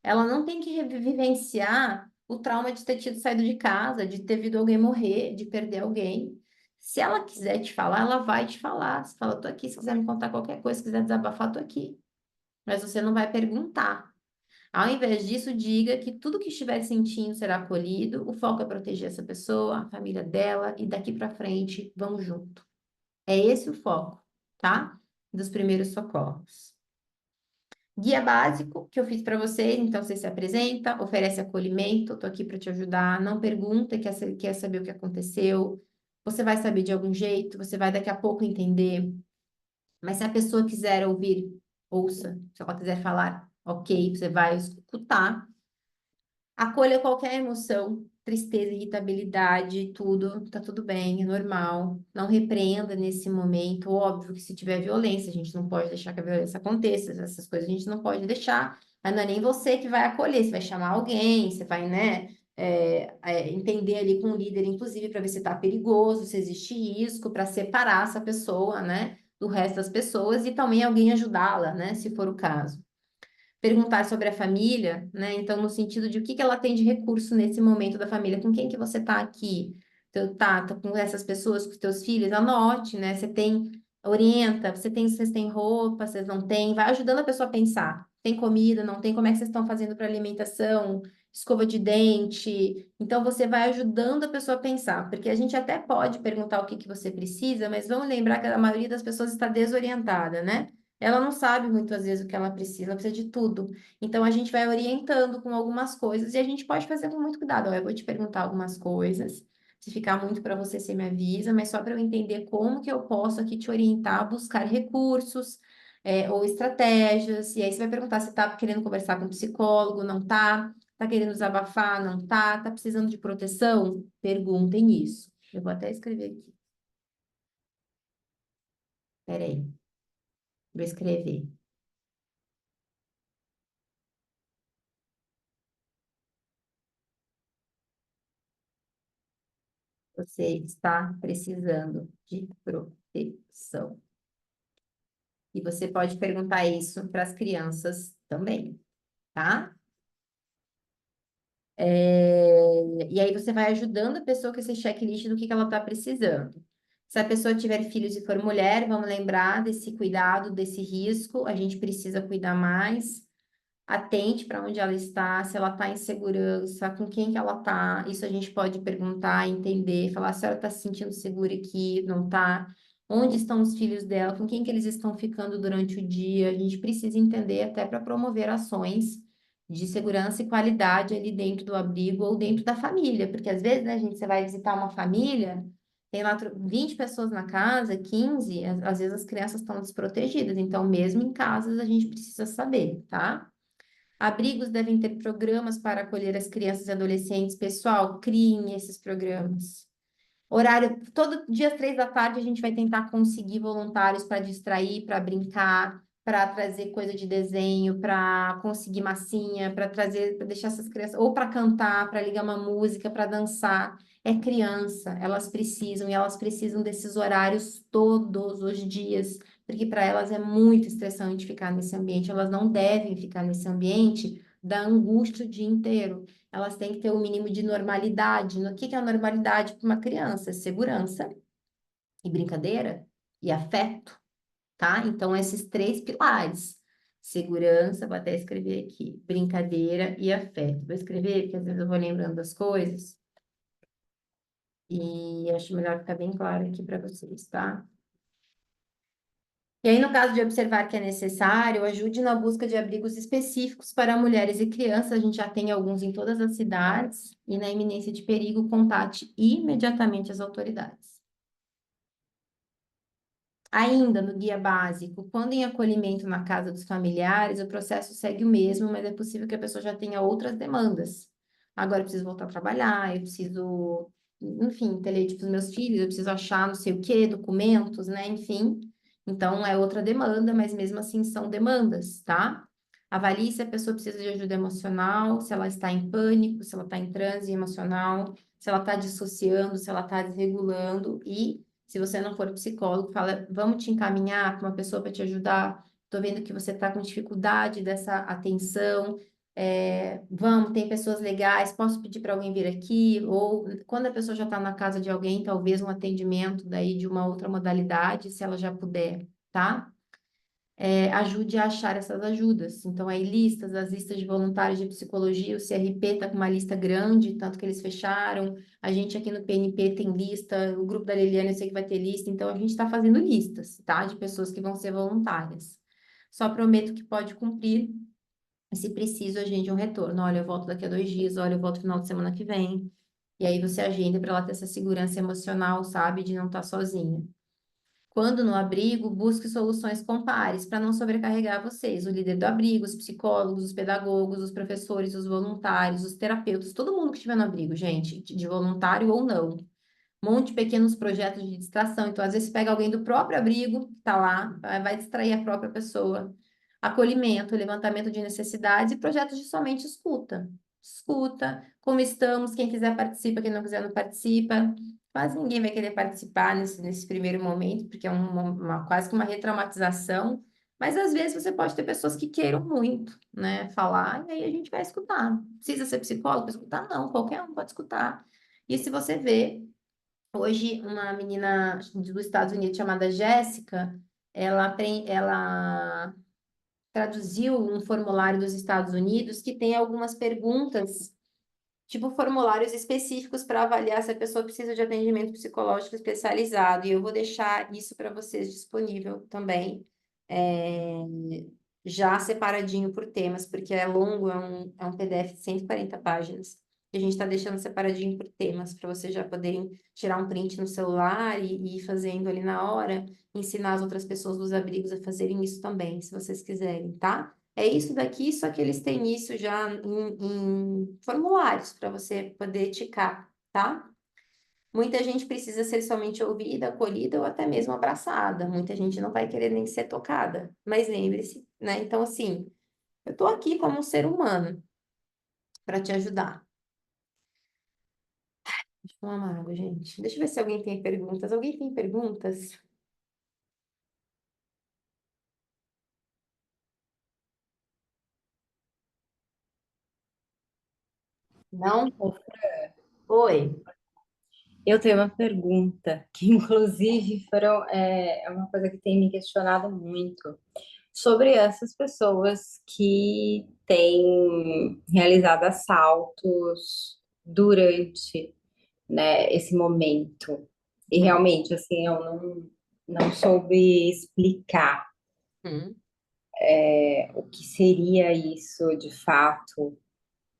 Ela não tem que vivenciar o trauma de ter tido saído de casa, de ter visto alguém morrer, de perder alguém. Se ela quiser te falar, ela vai te falar. Você fala, tô aqui, se quiser me contar qualquer coisa, se quiser desabafar, tô aqui. Mas você não vai perguntar. Ao invés disso, diga que tudo que estiver sentindo será acolhido. O foco é proteger essa pessoa, a família dela, e daqui para frente, vamos junto. É esse o foco, tá? Dos primeiros socorros. Guia básico que eu fiz para você, então você se apresenta, oferece acolhimento, estou aqui para te ajudar, não pergunta, quer saber o que aconteceu, você vai saber de algum jeito, você vai daqui a pouco entender, mas se a pessoa quiser ouvir, ouça, se ela quiser falar, ok, você vai escutar. Acolha qualquer emoção, tristeza, irritabilidade, tudo, tá tudo bem, é normal. Não repreenda nesse momento. Óbvio que se tiver violência, a gente não pode deixar que a violência aconteça, essas coisas a gente não pode deixar. Mas não é nem você que vai acolher, você vai chamar alguém, você vai, né, entender ali com o líder, inclusive, para ver se tá perigoso, se existe risco, para separar essa pessoa, né, do resto das pessoas e também alguém ajudá-la, né, se for o caso perguntar sobre a família, né? Então, no sentido de o que que ela tem de recurso nesse momento da família, com quem que você tá aqui? Então, tá com essas pessoas, com os teus filhos, anote, né? Você tem, orienta, vocês têm roupa, vocês não têm, vai ajudando a pessoa a pensar. Tem comida, não tem? Como é que vocês estão fazendo para alimentação? Escova de dente. Então, você vai ajudando a pessoa a pensar, porque a gente até pode perguntar o que que você precisa, mas vamos lembrar que a maioria das pessoas está desorientada, né? Ela não sabe muitas vezes o que ela precisa de tudo. Então a gente vai orientando com algumas coisas e a gente pode fazer com muito cuidado. Ó, eu vou te perguntar algumas coisas. Se ficar muito para você, você me avisa, mas só para eu entender como que eu posso aqui te orientar a buscar recursos, ou estratégias. E aí você vai perguntar se está querendo conversar com um psicólogo, não tá? Tá querendo desabafar, não tá? Tá precisando de proteção? Perguntem isso. Eu vou até escrever aqui. Peraí, vou escrever. Você está precisando de proteção. E você pode perguntar isso para as crianças também, tá? E aí você vai ajudando a pessoa com esse checklist do que ela está precisando. Se a pessoa tiver filhos e for mulher, vamos lembrar desse cuidado, desse risco. A gente precisa cuidar mais. Atente para onde ela está, se ela está em segurança, com quem que ela está. Isso a gente pode perguntar, entender, falar se ela está se sentindo segura aqui, não está. Onde estão os filhos dela, com quem que eles estão ficando durante o dia. A gente precisa entender até para promover ações de segurança e qualidade ali dentro do abrigo ou dentro da família, porque às vezes, né, gente, você vai visitar uma família Tem lá 20 pessoas na casa, 15, às vezes as crianças estão desprotegidas. Então, mesmo em casas, a gente precisa saber, tá? Abrigos devem ter programas para acolher as crianças e adolescentes. Pessoal, criem esses programas. Horário, todo dia às 3 da tarde a gente vai tentar conseguir voluntários para distrair, para brincar, para trazer coisa de desenho, para conseguir massinha, para trazer, para deixar essas crianças, ou para cantar, para ligar uma música, para dançar. É criança, e elas precisam desses horários todos os dias, porque para elas é muito estressante ficar nesse ambiente, elas não devem ficar nesse ambiente da angústia o dia inteiro. Elas têm que ter o mínimo de normalidade. O que que é a normalidade para uma criança? Segurança e brincadeira e afeto, tá? Então, esses três pilares. Segurança, vou até escrever aqui, brincadeira e afeto. Vou escrever, porque às vezes eu vou lembrando das coisas e acho melhor ficar bem claro aqui para vocês, tá? E aí, no caso de observar que é necessário, ajude na busca de abrigos específicos para mulheres e crianças. A gente já tem alguns em todas as cidades. E na iminência de perigo, contate imediatamente as autoridades. Ainda no guia básico, quando em acolhimento na casa dos familiares, o processo segue o mesmo, mas é possível que a pessoa já tenha outras demandas. Agora eu preciso voltar a trabalhar, eu preciso, enfim, ter leite para os meus filhos, eu preciso achar não sei o quê, documentos, né? Enfim. Então é outra demanda, mas mesmo assim são demandas, tá? Avalie se a pessoa precisa de ajuda emocional, se ela está em pânico, se ela está em transe emocional, se ela está dissociando, se ela está desregulando e se você não for psicólogo, fala, vamos te encaminhar para uma pessoa para te ajudar. Estou vendo que você está com dificuldade dessa atenção. Vamos, tem pessoas legais, posso pedir para alguém vir aqui? Ou quando a pessoa já está na casa de alguém, talvez um atendimento daí de uma outra modalidade, se ela já puder, tá? Ajude a achar essas ajudas. Então, aí, listas, as listas de voluntários de psicologia, o CRP está com uma lista grande, tanto que eles fecharam. A gente aqui no PNP tem lista, o grupo da Liliane eu sei que vai ter lista, então a gente está fazendo listas, tá? De pessoas que vão ser voluntárias. Só prometo que pode cumprir, e se preciso, agende um retorno. Olha, eu volto daqui a 2 dias, olha, eu volto no final de semana que vem. E aí você agenda para ela ter essa segurança emocional, sabe, de não estar sozinha. Quando no abrigo, busque soluções com pares para não sobrecarregar vocês. O líder do abrigo, os psicólogos, os pedagogos, os professores, os voluntários, os terapeutas, todo mundo que estiver no abrigo, gente, de voluntário ou não. Monte pequenos projetos de distração. Então, às vezes, pega alguém do próprio abrigo, que está lá, vai distrair a própria pessoa. Acolhimento, levantamento de necessidades e projetos de somente escuta. Escuta, como estamos, quem quiser participa, quem não quiser não participa. Quase ninguém vai querer participar nesse primeiro momento, porque é quase que uma retraumatização. Mas às vezes você pode ter pessoas que queiram muito, né, falar, e aí a gente vai escutar. Precisa ser psicólogo para escutar? Não, qualquer um pode escutar. E se você vê hoje, uma menina dos Estados Unidos chamada Jéssica, ela traduziu um formulário dos Estados Unidos que tem algumas perguntas, tipo formulários específicos para avaliar se a pessoa precisa de atendimento psicológico especializado. E eu vou deixar isso para vocês disponível também, é, já separadinho por temas, porque é longo, é um PDF de 140 páginas. E a gente está deixando separadinho por temas, para vocês já poderem tirar um print no celular e ir fazendo ali na hora, ensinar as outras pessoas dos abrigos a fazerem isso também, se vocês quiserem, tá? É isso daqui, só que eles têm isso já em formulários para você poder ticar, tá? Muita gente precisa ser somente ouvida, acolhida ou até mesmo abraçada. Muita gente não vai querer nem ser tocada. Mas lembre-se, né? Então, assim, eu tô aqui como um ser humano para te ajudar. Deixa eu tomar uma água, gente. Deixa eu ver se alguém tem perguntas. Alguém tem perguntas? Não? Oi. Eu tenho uma pergunta, que inclusive é uma coisa que tem me questionado muito, sobre essas pessoas que têm realizado assaltos durante, né, esse momento. E Hum, realmente, assim, eu não soube explicar hum. o que seria isso de fato.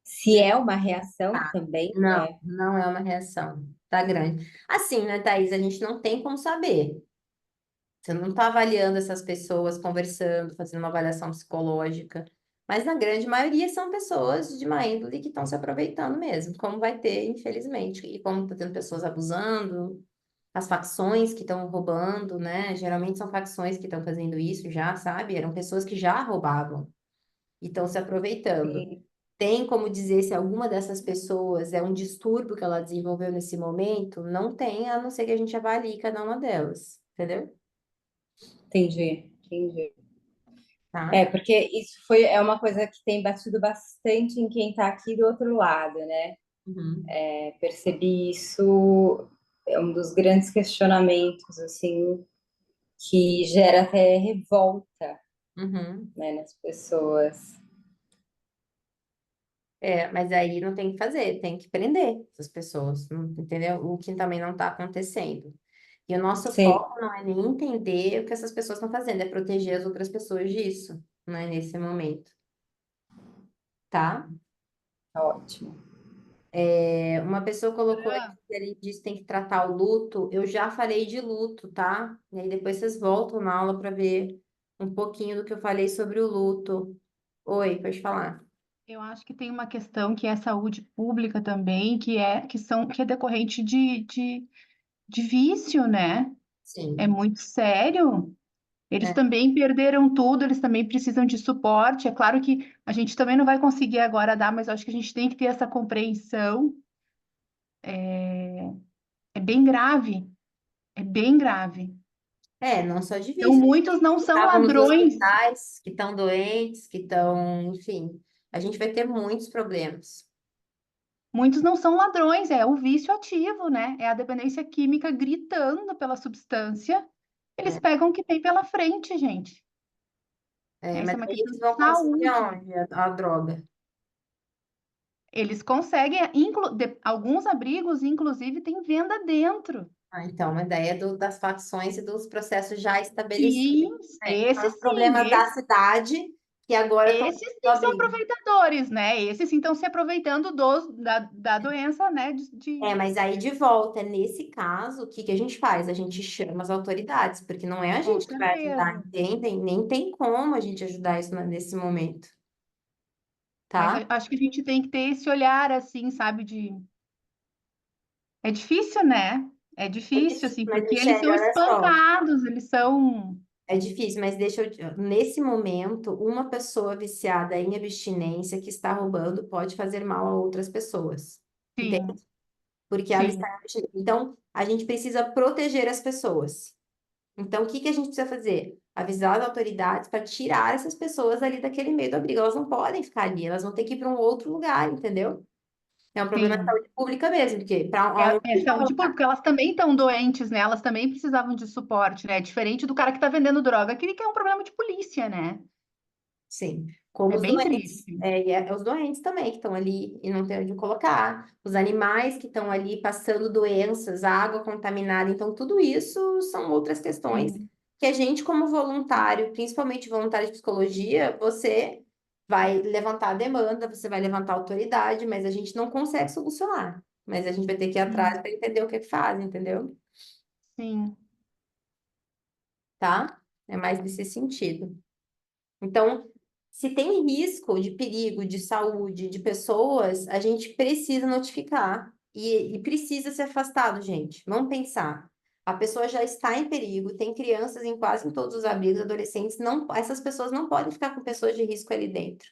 Se é uma reação Tá. também, Não, né? não é uma reação. Tá grande. Assim, né, Thaís, a gente não tem como saber. Você não está avaliando essas pessoas, conversando, fazendo uma avaliação psicológica. Mas na grande maioria são pessoas de má índole que estão se aproveitando mesmo, como vai ter, infelizmente. E como está tendo pessoas abusando, as facções que estão roubando, né? Geralmente são facções que estão fazendo isso já, sabe? Eram pessoas que já roubavam e estão se aproveitando. Sim, Tem como dizer se alguma dessas pessoas é um distúrbio que ela desenvolveu nesse momento? Não tem, a não ser que a gente avalie cada uma delas, entendeu? entendi. Tá? É, porque é uma coisa que tem batido bastante em quem está aqui do outro lado, né? Uhum. Percebi isso, é um dos grandes questionamentos, assim, que gera até revolta, Uhum. né, nas pessoas. É, mas aí não tem que fazer, tem que prender essas pessoas, entendeu? O que também não está acontecendo. E o nosso Sim, foco não é nem entender o que essas pessoas estão fazendo, é proteger as outras pessoas disso, né, nesse momento, tá? tá ótimo. É, uma pessoa colocou aqui, que ele disse que tem que tratar o luto. Eu já falei de luto, tá? E aí depois vocês voltam na aula para ver um pouquinho do que eu falei sobre o luto. Oi, pode falar. Eu acho que tem uma questão que é saúde pública também, que é decorrente de vício, né? É Sim. muito sério. Eles É. também perderam tudo, eles também precisam de suporte. É claro que a gente também não vai conseguir agora dar, mas eu acho que a gente tem que ter essa compreensão. É bem grave, é bem grave. É, não só de Então, vício, muitos não que são estavam nos ladrões, hospitais, que estão doentes, que estão, enfim, a gente vai ter muitos problemas. muitos não são ladrões, é o vício ativo, né? É a dependência química gritando pela substância. Eles Né? pegam o que tem pela frente, gente. É, Essa mas é uma aí questão eles de vão conseguir saúde. aonde a droga? Eles conseguem, alguns abrigos, inclusive, têm venda dentro. Ah, então, uma ideia das facções e dos processos já estabelecidos, Sim, né? São esses os sim, problemas da cidade que agora estão esses sendo sim são abrigo. aproveitadores, né? Esses sim estão se aproveitando da doença, né? É, mas aí de volta, nesse caso, o que que a gente faz? A gente chama as autoridades, porque não é a Com gente que vai ajudar, certeza. entendem? Nem tem como a gente ajudar isso nesse momento, Mas tá? eu acho que a gente tem que ter esse olhar, assim, sabe, de... É difícil, né? É É difícil, difícil, assim, mas, porque eles Michele, são olha só. espancados, eles são... É difícil, mas nesse momento, uma pessoa viciada em abstinência que está roubando pode fazer mal a outras pessoas. Sim, Porque ela está sim, em abstinência. Então, a gente precisa proteger as pessoas. Então, o que que a gente precisa fazer? Avisar as autoridades para tirar essas pessoas ali daquele meio do abrigo. Elas não podem ficar ali, elas vão ter que ir para um outro lugar, entendeu? É um problema de sim. saúde pública mesmo, porque para É onde saúde pública, porque elas também estão doentes, né? Elas também precisavam de suporte, né? Diferente do cara que está vendendo droga, aquele que é um problema de polícia, né? sim, como É os bem doentes, triste. é os doentes também que estão ali e não tem onde colocar, os animais que estão ali passando doenças, a água contaminada, então tudo isso são outras questões Sim, que a gente, como voluntário, principalmente voluntário de psicologia, você vai levantar a demanda, você vai levantar a autoridade, mas a gente não consegue solucionar, mas a gente vai ter que ir atrás sim, para entender o que faz, entendeu? sim, Tá? É mais nesse sentido. Então, se tem risco de perigo de saúde de pessoas, a gente precisa notificar e precisa ser afastado, gente. Vamos pensar. A pessoa já está em perigo, tem crianças em quase em todos os abrigos, adolescentes, não, essas pessoas não podem ficar com pessoas de risco ali dentro.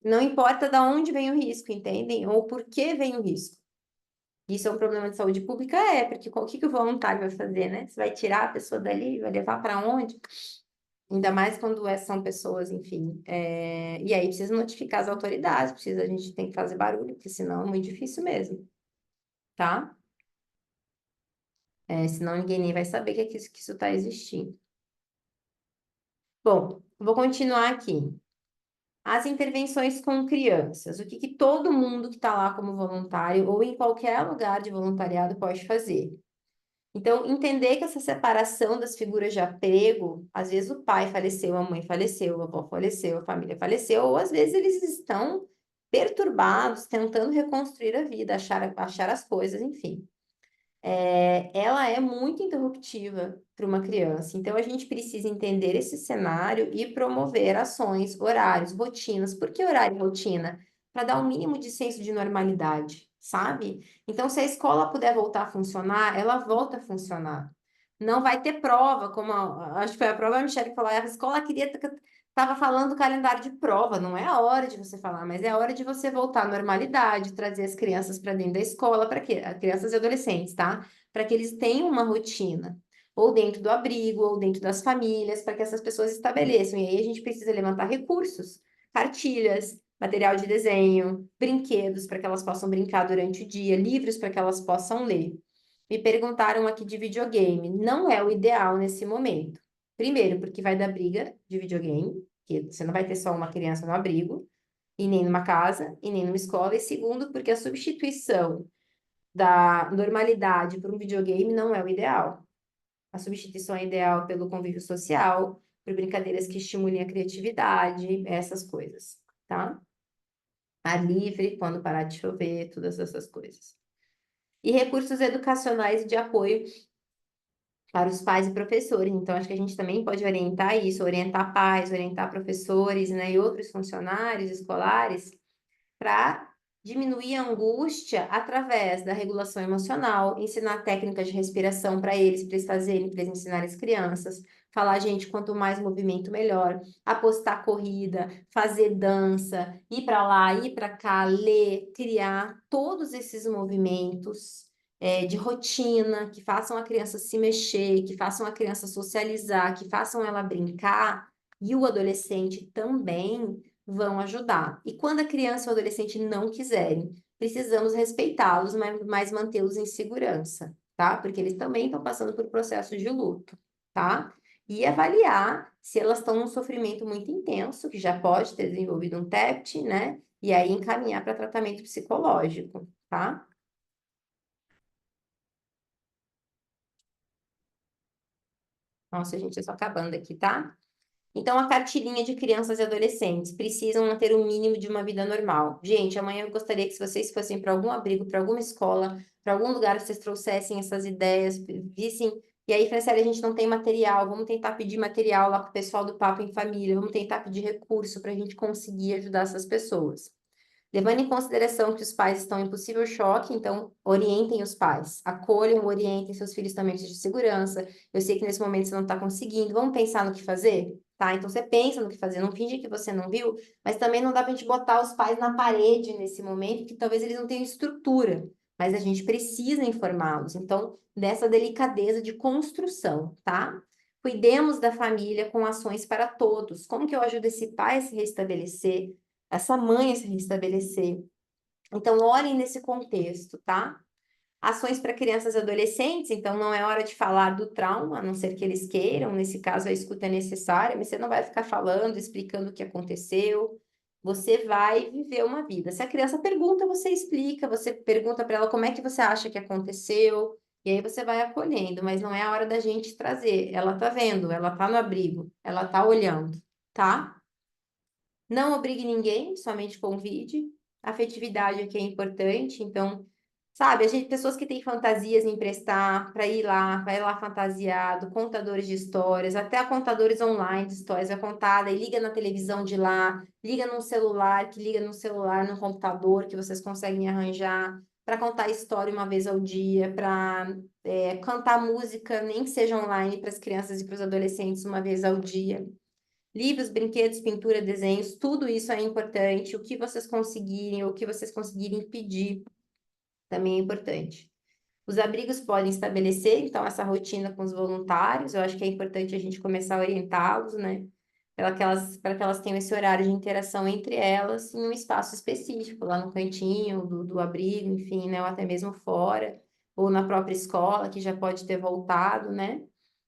Não importa de onde vem o risco, entendem? Ou por que vem o risco. Isso é um problema de saúde pública? É, porque o que que o voluntário vai fazer, né? Você vai tirar a pessoa dali, vai levar para onde? Ainda mais quando são pessoas, enfim. E aí precisa notificar as autoridades, a gente tem que fazer barulho, porque senão é muito difícil mesmo, tá? Senão ninguém nem vai saber que isso está existindo. Bom, vou continuar aqui. As intervenções com crianças. O que que todo mundo que está lá como voluntário ou em qualquer lugar de voluntariado pode fazer? Então, entender que essa separação das figuras de apego, às vezes o pai faleceu, a mãe faleceu, a avó faleceu, a família faleceu, ou às vezes eles estão perturbados, tentando reconstruir a vida, achar as coisas, enfim. ela é muito interruptiva para uma criança. Então, a gente precisa entender esse cenário e promover ações, horários, rotinas. Por que horário e rotina? Para dar um mínimo de senso de normalidade, sabe? Então, se a escola puder voltar a funcionar, ela volta a funcionar. Não vai ter prova, como acho que foi a prova, a Michelle que falou, a escola queria estava falando do calendário de prova, não é a hora de você falar, mas é a hora de você voltar à normalidade, trazer as crianças para dentro da escola, para quê? Crianças e adolescentes, tá? Para que eles tenham uma rotina, ou dentro do abrigo, ou dentro das famílias, para que essas pessoas estabeleçam. E aí a gente precisa levantar recursos, cartilhas, material de desenho, brinquedos para que elas possam brincar durante o dia, livros para que elas possam ler. Me perguntaram aqui de videogame. Não é o ideal nesse momento. Primeiro, porque vai dar briga de videogame, que você não vai ter só uma criança no abrigo, e nem numa casa, e nem numa escola. E segundo, porque a substituição da normalidade por um videogame não é o ideal. A substituição é ideal pelo convívio social, por brincadeiras que estimulem a criatividade, essas coisas, tá? Ar livre, quando parar de chover, todas essas coisas. E recursos educacionais de apoio para os pais e professores. Então, acho que a gente também pode orientar isso, orientar pais, orientar professores, né, e outros funcionários escolares para diminuir a angústia através da regulação emocional, ensinar técnicas de respiração para eles fazerem, para eles ensinarem as crianças, falar, gente, quanto mais movimento, melhor, apostar corrida, fazer dança, ir para lá, ir para cá, ler, criar todos esses movimentos. De rotina, que façam a criança se mexer, que façam a criança socializar, que façam ela brincar, e o adolescente também vão ajudar. E quando a criança e o adolescente não quiserem, precisamos respeitá-los, mas mantê-los em segurança, tá? Porque eles também estão passando por processos de luto, tá? E avaliar se elas estão num sofrimento muito intenso, que já pode ter desenvolvido um TEPT, né? E aí encaminhar para tratamento psicológico, tá? Nossa, gente, eu estou acabando aqui, tá? Então, a cartilhinha de crianças e adolescentes precisam manter o mínimo de uma vida normal. Gente, amanhã eu gostaria que se vocês fossem para algum abrigo, para alguma escola, para algum lugar, vocês trouxessem essas ideias, vissem. E aí, Franciele, a gente não tem material, vamos tentar pedir material lá para o pessoal do Papo em Família, vamos tentar pedir recurso para a gente conseguir ajudar essas pessoas. Levando em consideração que os pais estão em possível choque, então orientem os pais, acolham, orientem seus filhos também de segurança. Eu sei que nesse momento você não está conseguindo, vamos pensar no que fazer? Tá? Então você pensa no que fazer, não finge que você não viu, mas também não dá para a gente botar os pais na parede nesse momento, que talvez eles não tenham estrutura, mas a gente precisa informá-los. Então, dessa delicadeza de construção, tá? Cuidemos da família com ações para todos. Como que eu ajudo esse pai a se restabelecer? Essa mãe a se restabelecer. Então, olhem nesse contexto, tá? Ações para crianças e adolescentes, então não é hora de falar do trauma, a não ser que eles queiram, nesse caso a escuta é necessária, mas você não vai ficar falando, explicando o que aconteceu, você vai viver uma vida. Se a criança pergunta, você explica, você pergunta para ela como é que você acha que aconteceu, e aí você vai acolhendo, mas não é a hora da gente trazer. Ela tá vendo, ela tá no abrigo, ela tá olhando, tá? Não obrigue ninguém, somente convide. Afetividade aqui é importante, então, sabe, a gente, pessoas que têm fantasias em emprestar para ir lá, vai lá fantasiado, contadores de histórias, até contadores online de histórias, vai contar, daí liga na televisão de lá, liga num celular, que liga no celular, no computador, que vocês conseguem arranjar, para contar história uma vez ao dia, para cantar música, nem que seja online, para as crianças e para os adolescentes uma vez ao dia. Livros, brinquedos, pintura, desenhos, tudo isso é importante. O que vocês conseguirem, o que vocês conseguirem pedir, também é importante. Os abrigos podem estabelecer, então, essa rotina com os voluntários. Eu acho que é importante a gente começar a orientá-los, né? Para que elas tenham esse horário de interação entre elas em um espaço específico, lá no cantinho do abrigo, enfim, né? Ou até mesmo fora, ou na própria escola, que já pode ter voltado, né?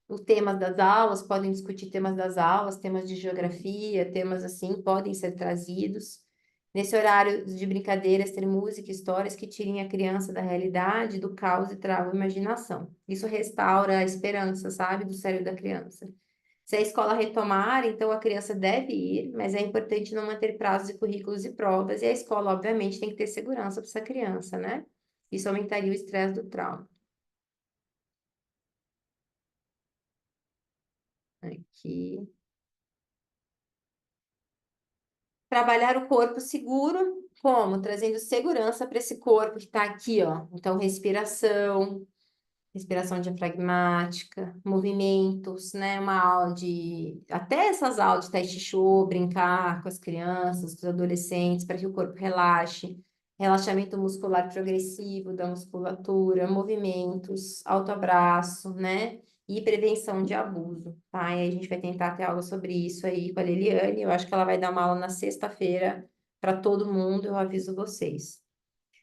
Os temas das aulas, podem discutir temas das aulas, temas de geografia, temas assim, podem ser trazidos. Nesse horário de brincadeiras, ter música, histórias que tirem a criança da realidade, do caos e travam a imaginação. Isso restaura a esperança, sabe, do cérebro da criança. Se a escola retomar, então a criança deve ir, mas é importante não manter prazos de currículos e provas, e a escola, obviamente, tem que ter segurança para essa criança, né? Isso aumentaria o estresse do trauma. Aqui. Trabalhar o corpo seguro, como? Trazendo segurança para esse corpo que está aqui, ó. Então, respiração diafragmática, movimentos, né? Uma aula de... Até essas aulas de Tai Chi Chuan, brincar com as crianças, com os adolescentes, para que o corpo relaxe. Relaxamento muscular progressivo da musculatura, movimentos, autoabraço, né? E prevenção de abuso, tá? E aí a gente vai tentar ter aula sobre isso aí com a Liliane. Eu acho que ela vai dar uma aula na sexta-feira para todo mundo, eu aviso vocês.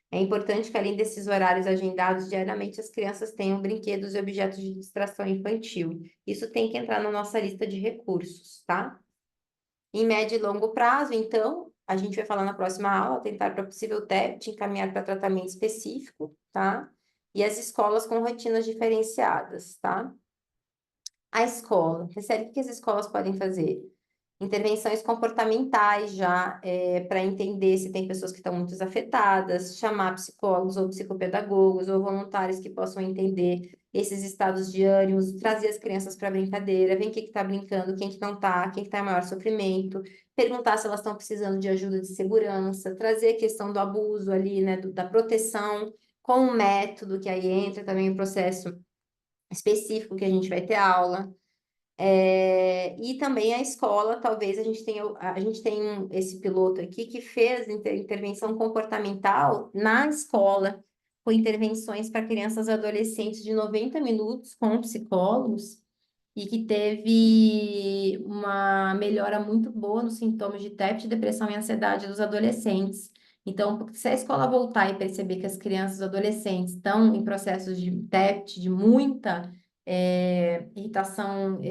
É importante que, além desses horários agendados, diariamente as crianças tenham brinquedos e objetos de distração infantil. Isso tem que entrar na nossa lista de recursos, tá? Em médio e longo prazo, então, a gente vai falar na próxima aula, tentar para possível TEP, encaminhar para tratamento específico, tá? E as escolas com rotinas diferenciadas, tá? A escola, recebe o que as escolas podem fazer? Intervenções comportamentais já, para entender se tem pessoas que estão muito afetadas, chamar psicólogos ou psicopedagogos ou voluntários que possam entender esses estados de ânimos, trazer as crianças para a brincadeira, ver quem que está brincando, quem que não está, quem que está em maior sofrimento, perguntar se elas estão precisando de ajuda de segurança, trazer a questão do abuso ali, né, da proteção, com um método, que aí entra também o processo específico que a gente vai ter aula. E também a escola, talvez a gente tem esse piloto aqui que fez intervenção comportamental na escola, com intervenções para crianças e adolescentes de 90 minutos com psicólogos, e que teve uma melhora muito boa nos sintomas de TEP, depressão e ansiedade dos adolescentes. Então, se a escola voltar e perceber que as crianças e adolescentes estão em processos de TEP, de muita irritação,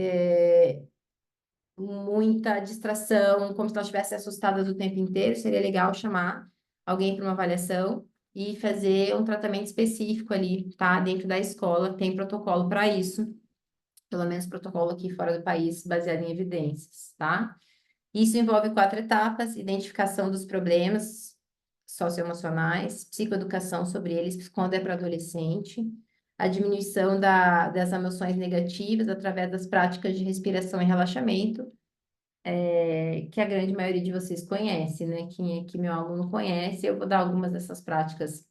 muita distração, como se elas estivessem assustadas o tempo inteiro, seria legal chamar alguém para uma avaliação e fazer um tratamento específico ali, tá? Dentro da escola, tem protocolo para isso, pelo menos protocolo aqui fora do país, baseado em evidências, tá? Isso envolve 4 etapas: identificação dos problemas socioemocionais, psicoeducação sobre eles quando é para adolescente, a diminuição das emoções negativas através das práticas de respiração e relaxamento, que a grande maioria de vocês conhece, né? Quem é que meu aluno conhece, eu vou dar algumas dessas práticas.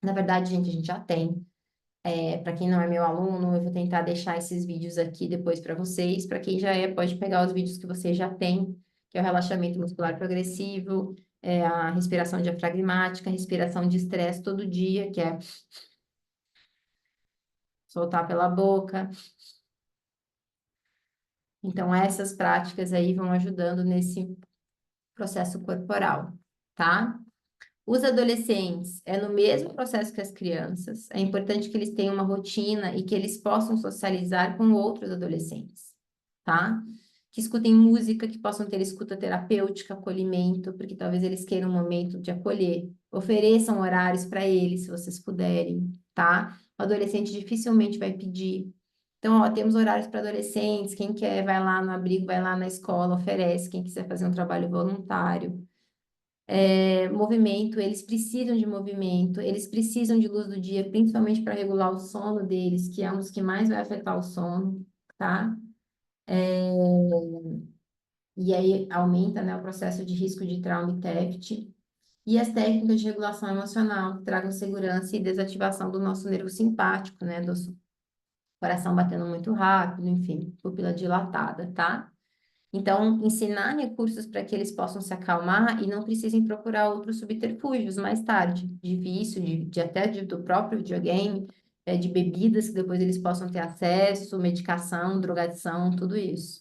Na verdade, gente, a gente já tem. Para quem não é meu aluno, eu vou tentar deixar esses vídeos aqui depois para vocês. Para quem já é, pode pegar os vídeos que vocês já têm, que é o relaxamento muscular progressivo, a respiração diafragmática, respiração de estresse todo dia, que é soltar pela boca. Então, essas práticas aí vão ajudando nesse processo corporal, tá? Os adolescentes é no mesmo processo que as crianças. É importante que eles tenham uma rotina e que eles possam socializar com outros adolescentes, tá? Que escutem música, que possam ter escuta terapêutica, acolhimento, porque talvez eles queiram um momento de acolher. Ofereçam horários para eles, se vocês puderem, tá? O adolescente dificilmente vai pedir. Então, ó, temos horários para adolescentes. Quem quer, vai lá no abrigo, vai lá na escola, oferece. Quem quiser fazer um trabalho voluntário. Movimento, eles precisam de movimento, eles precisam de luz do dia, principalmente para regular o sono deles, que é um dos que mais vai afetar o sono, tá? É, e aí aumenta, né, o processo de risco de trauma e TEPT. E as técnicas de regulação emocional, que tragam segurança e desativação do nosso nervo simpático, né, do coração batendo muito rápido, enfim, pupila dilatada, tá? Então, ensinar recursos para que eles possam se acalmar e não precisem procurar outros subterfúgios mais tarde, de vício, do próprio videogame, de bebidas que depois eles possam ter acesso, medicação, drogadição, tudo isso.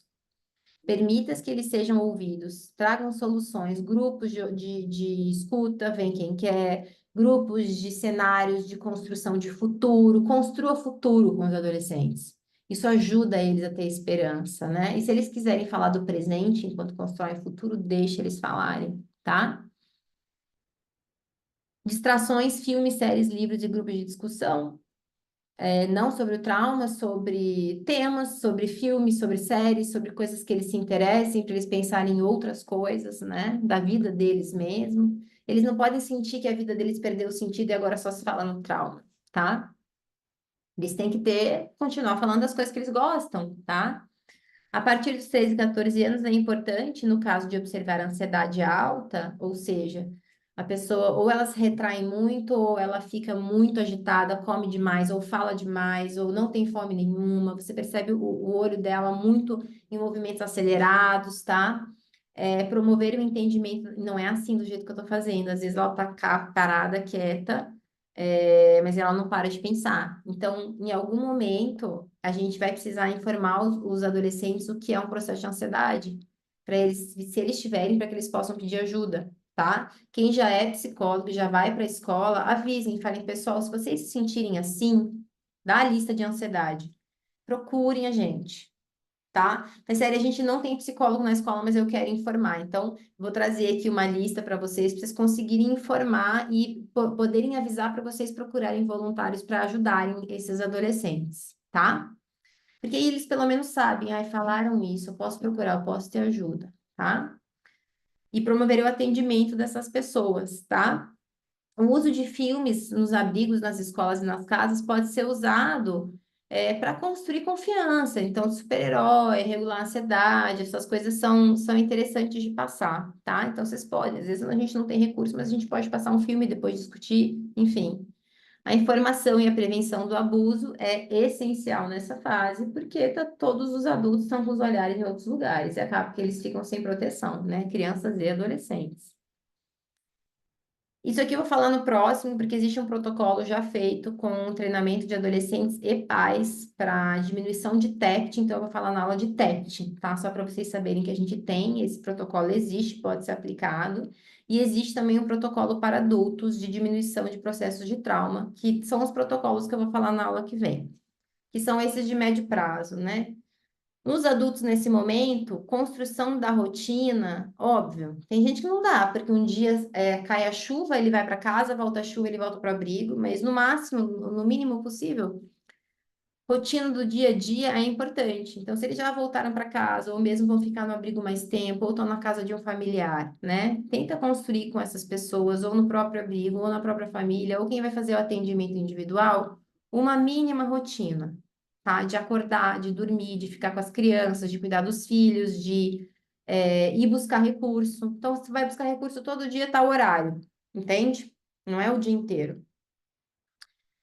Permita que eles sejam ouvidos, tragam soluções, grupos de escuta, vem quem quer, grupos de cenários de construção de futuro, construa futuro com os adolescentes. Isso ajuda eles a ter esperança, né? E se eles quiserem falar do presente enquanto constroem o futuro, deixe eles falarem, tá? Distrações, filmes, séries, livros e grupos de discussão. Não sobre o trauma, sobre temas, sobre filmes, sobre séries, sobre coisas que eles se interessem, para eles pensarem em outras coisas, né? Da vida deles mesmo. Eles não podem sentir que a vida deles perdeu o sentido e agora só se fala no trauma, tá? Eles têm que continuar falando das coisas que eles gostam, tá? A partir dos 13, 14 anos é importante, no caso de observar a ansiedade alta, ou seja, a pessoa ou ela se retrai muito, ou ela fica muito agitada, come demais, ou fala demais, ou não tem fome nenhuma. Você percebe o olho dela muito em movimentos acelerados, tá? Promover o entendimento, não é assim do jeito que eu tô fazendo. Às vezes ela tá parada, quieta, mas ela não para de pensar. Então, em algum momento, a gente vai precisar informar os adolescentes o que é um processo de ansiedade, para eles, se eles tiverem, para que eles possam pedir ajuda, tá? Quem já é psicólogo, já vai para a escola, avisem, falem, pessoal, se vocês se sentirem assim, dá a lista de ansiedade. Procurem a gente, tá? Mas sério, a gente não tem psicólogo na escola, mas eu quero informar. Então, vou trazer aqui uma lista para vocês conseguirem informar e poderem avisar para vocês procurarem voluntários para ajudarem esses adolescentes, tá? Porque aí eles pelo menos sabem, ai, falaram isso, eu posso procurar, eu posso ter ajuda, tá? E promover o atendimento dessas pessoas, tá? O uso de filmes nos abrigos, nas escolas e nas casas pode ser usado para construir confiança. Então, super-herói, regular a ansiedade, essas coisas são interessantes de passar, tá? Então, vocês podem. Às vezes a gente não tem recurso, mas a gente pode passar um filme e depois discutir, enfim. A informação e a prevenção do abuso é essencial nessa fase, porque todos os adultos estão com os olhares em outros lugares, e acaba que eles ficam sem proteção, né? Crianças e adolescentes. Isso aqui eu vou falar no próximo, porque existe um protocolo já feito com um treinamento de adolescentes e pais para diminuição de TEPT, então eu vou falar na aula de TEPT, tá? Só para vocês saberem que a gente tem, esse protocolo existe, pode ser aplicado, e existe também um protocolo para adultos de diminuição de processos de trauma, que são os protocolos que eu vou falar na aula que vem, que são esses de médio prazo, né? Nos adultos, nesse momento, construção da rotina, óbvio, tem gente que não dá, porque um dia cai a chuva, ele vai para casa, volta a chuva, ele volta para o abrigo, mas no máximo, no mínimo possível, rotina do dia a dia é importante. Então, se eles já voltaram para casa, ou mesmo vão ficar no abrigo mais tempo, ou estão na casa de um familiar, né? Tenta construir com essas pessoas, ou no próprio abrigo, ou na própria família, ou quem vai fazer o atendimento individual, uma mínima rotina, tá? De acordar, de dormir, de ficar com as crianças, de cuidar dos filhos, de ir buscar recurso. Então, você vai buscar recurso todo dia, tá o horário, entende? Não é o dia inteiro,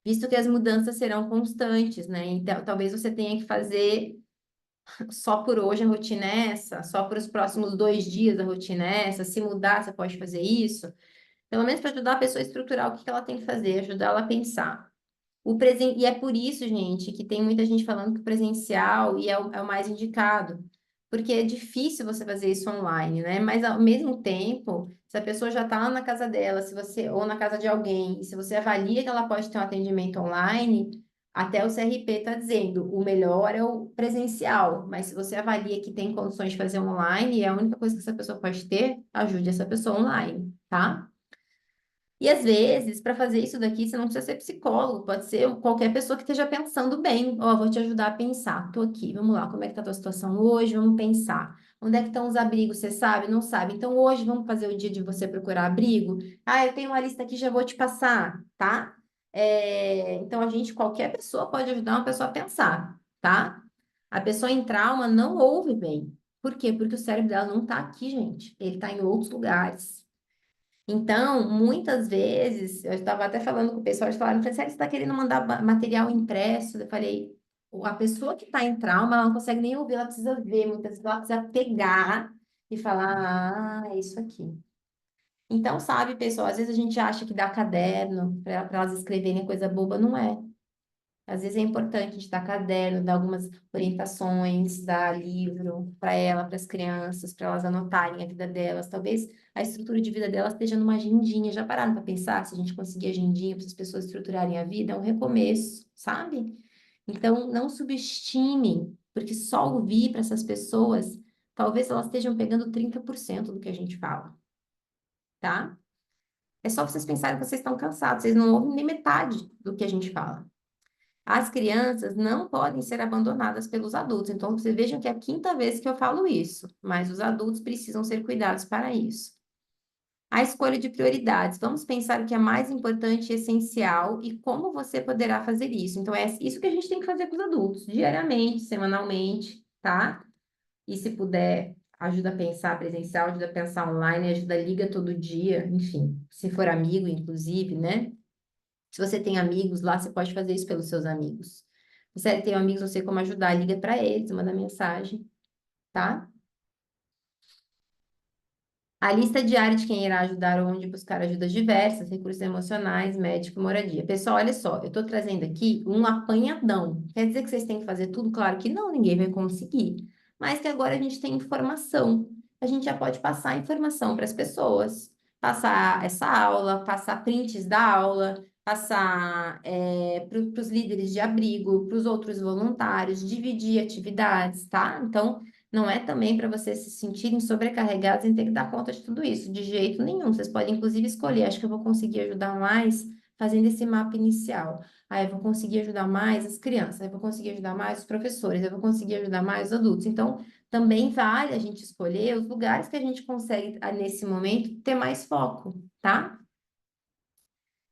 visto que as mudanças serão constantes, né? Então, talvez você tenha que fazer só por hoje a rotina é essa, só para os próximos 2 dias a rotina é essa. Se mudar, você pode fazer isso. Pelo menos para ajudar a pessoa a estruturar o que ela tem que fazer, ajudar ela a pensar. E é por isso, gente, que tem muita gente falando que o presencial é o mais indicado, porque é difícil você fazer isso online, né? Mas ao mesmo tempo, se a pessoa já está na casa dela, se você ou na casa de alguém, e se você avalia que ela pode ter um atendimento online, até o CRP está dizendo, o melhor é o presencial, mas se você avalia que tem condições de fazer online, é a única coisa que essa pessoa pode ter, ajude essa pessoa online, tá? E às vezes, para fazer isso daqui, você não precisa ser psicólogo, pode ser qualquer pessoa que esteja pensando bem. Ó, vou te ajudar a pensar. Tô aqui, vamos lá, como é que tá a tua situação hoje? Vamos pensar. Onde é que estão os abrigos? Você sabe? Não sabe? Então hoje vamos fazer o dia de você procurar abrigo? Ah, eu tenho uma lista aqui, já vou te passar, tá? Então qualquer pessoa pode ajudar uma pessoa a pensar, tá? A pessoa em trauma não ouve bem. Por quê? Porque o cérebro dela não tá aqui, gente. Ele tá em outros lugares. Então, muitas vezes, eu estava até falando com o pessoal, eles falaram, Franciele, você está querendo mandar material impresso? Eu falei, a pessoa que está em trauma, ela não consegue nem ouvir, ela precisa ver, muitas vezes ela precisa pegar e falar, ah, é isso aqui. Então, sabe, pessoal, às vezes a gente acha que dá caderno para elas escreverem coisa boba, não é. Às vezes é importante a gente dar caderno, dar algumas orientações, dar livro para ela, para as crianças, para elas anotarem a vida delas. Talvez a estrutura de vida delas esteja numa agendinha. Já pararam para pensar se a gente conseguir agendinha para as pessoas estruturarem a vida? É um recomeço, sabe? Então, não subestime, porque só ouvir para essas pessoas, talvez elas estejam pegando 30% do que a gente fala, tá? É só vocês pensarem que vocês estão cansados, vocês não ouvem nem metade do que a gente fala. As crianças não podem ser abandonadas pelos adultos. Então, vocês vejam que é a quinta vez que eu falo isso, mas os adultos precisam ser cuidados para isso. A escolha de prioridades. Vamos pensar o que é mais importante e essencial e como você poderá fazer isso. Então, é isso que a gente tem que fazer com os adultos, diariamente, semanalmente, tá? E se puder, ajuda a pensar presencial, ajuda a pensar online, ajuda, liga todo dia, enfim, se for amigo, inclusive, né? Se você tem amigos lá, você pode fazer isso pelos seus amigos. Se você tem amigos, não sei como ajudar, liga para eles, manda mensagem, tá? A lista diária de quem irá ajudar ou onde buscar ajudas diversas, recursos emocionais, médico e moradia. Pessoal, olha só, eu estou trazendo aqui um apanhadão. Quer dizer que vocês têm que fazer tudo? Claro que não, ninguém vai conseguir. Mas que agora a gente tem informação. A gente já pode passar informação para as pessoas. Passar essa aula, passar prints da aula, passar para os líderes de abrigo, para os outros voluntários, dividir atividades, tá? Então, não é também para vocês se sentirem sobrecarregados em ter que dar conta de tudo isso, de jeito nenhum. Vocês podem, inclusive, escolher. Acho que eu vou conseguir ajudar mais fazendo esse mapa inicial. Aí eu vou conseguir ajudar mais as crianças, aí eu vou conseguir ajudar mais os professores, eu vou conseguir ajudar mais os adultos. Então, também vale a gente escolher os lugares que a gente consegue, nesse momento, ter mais foco, tá?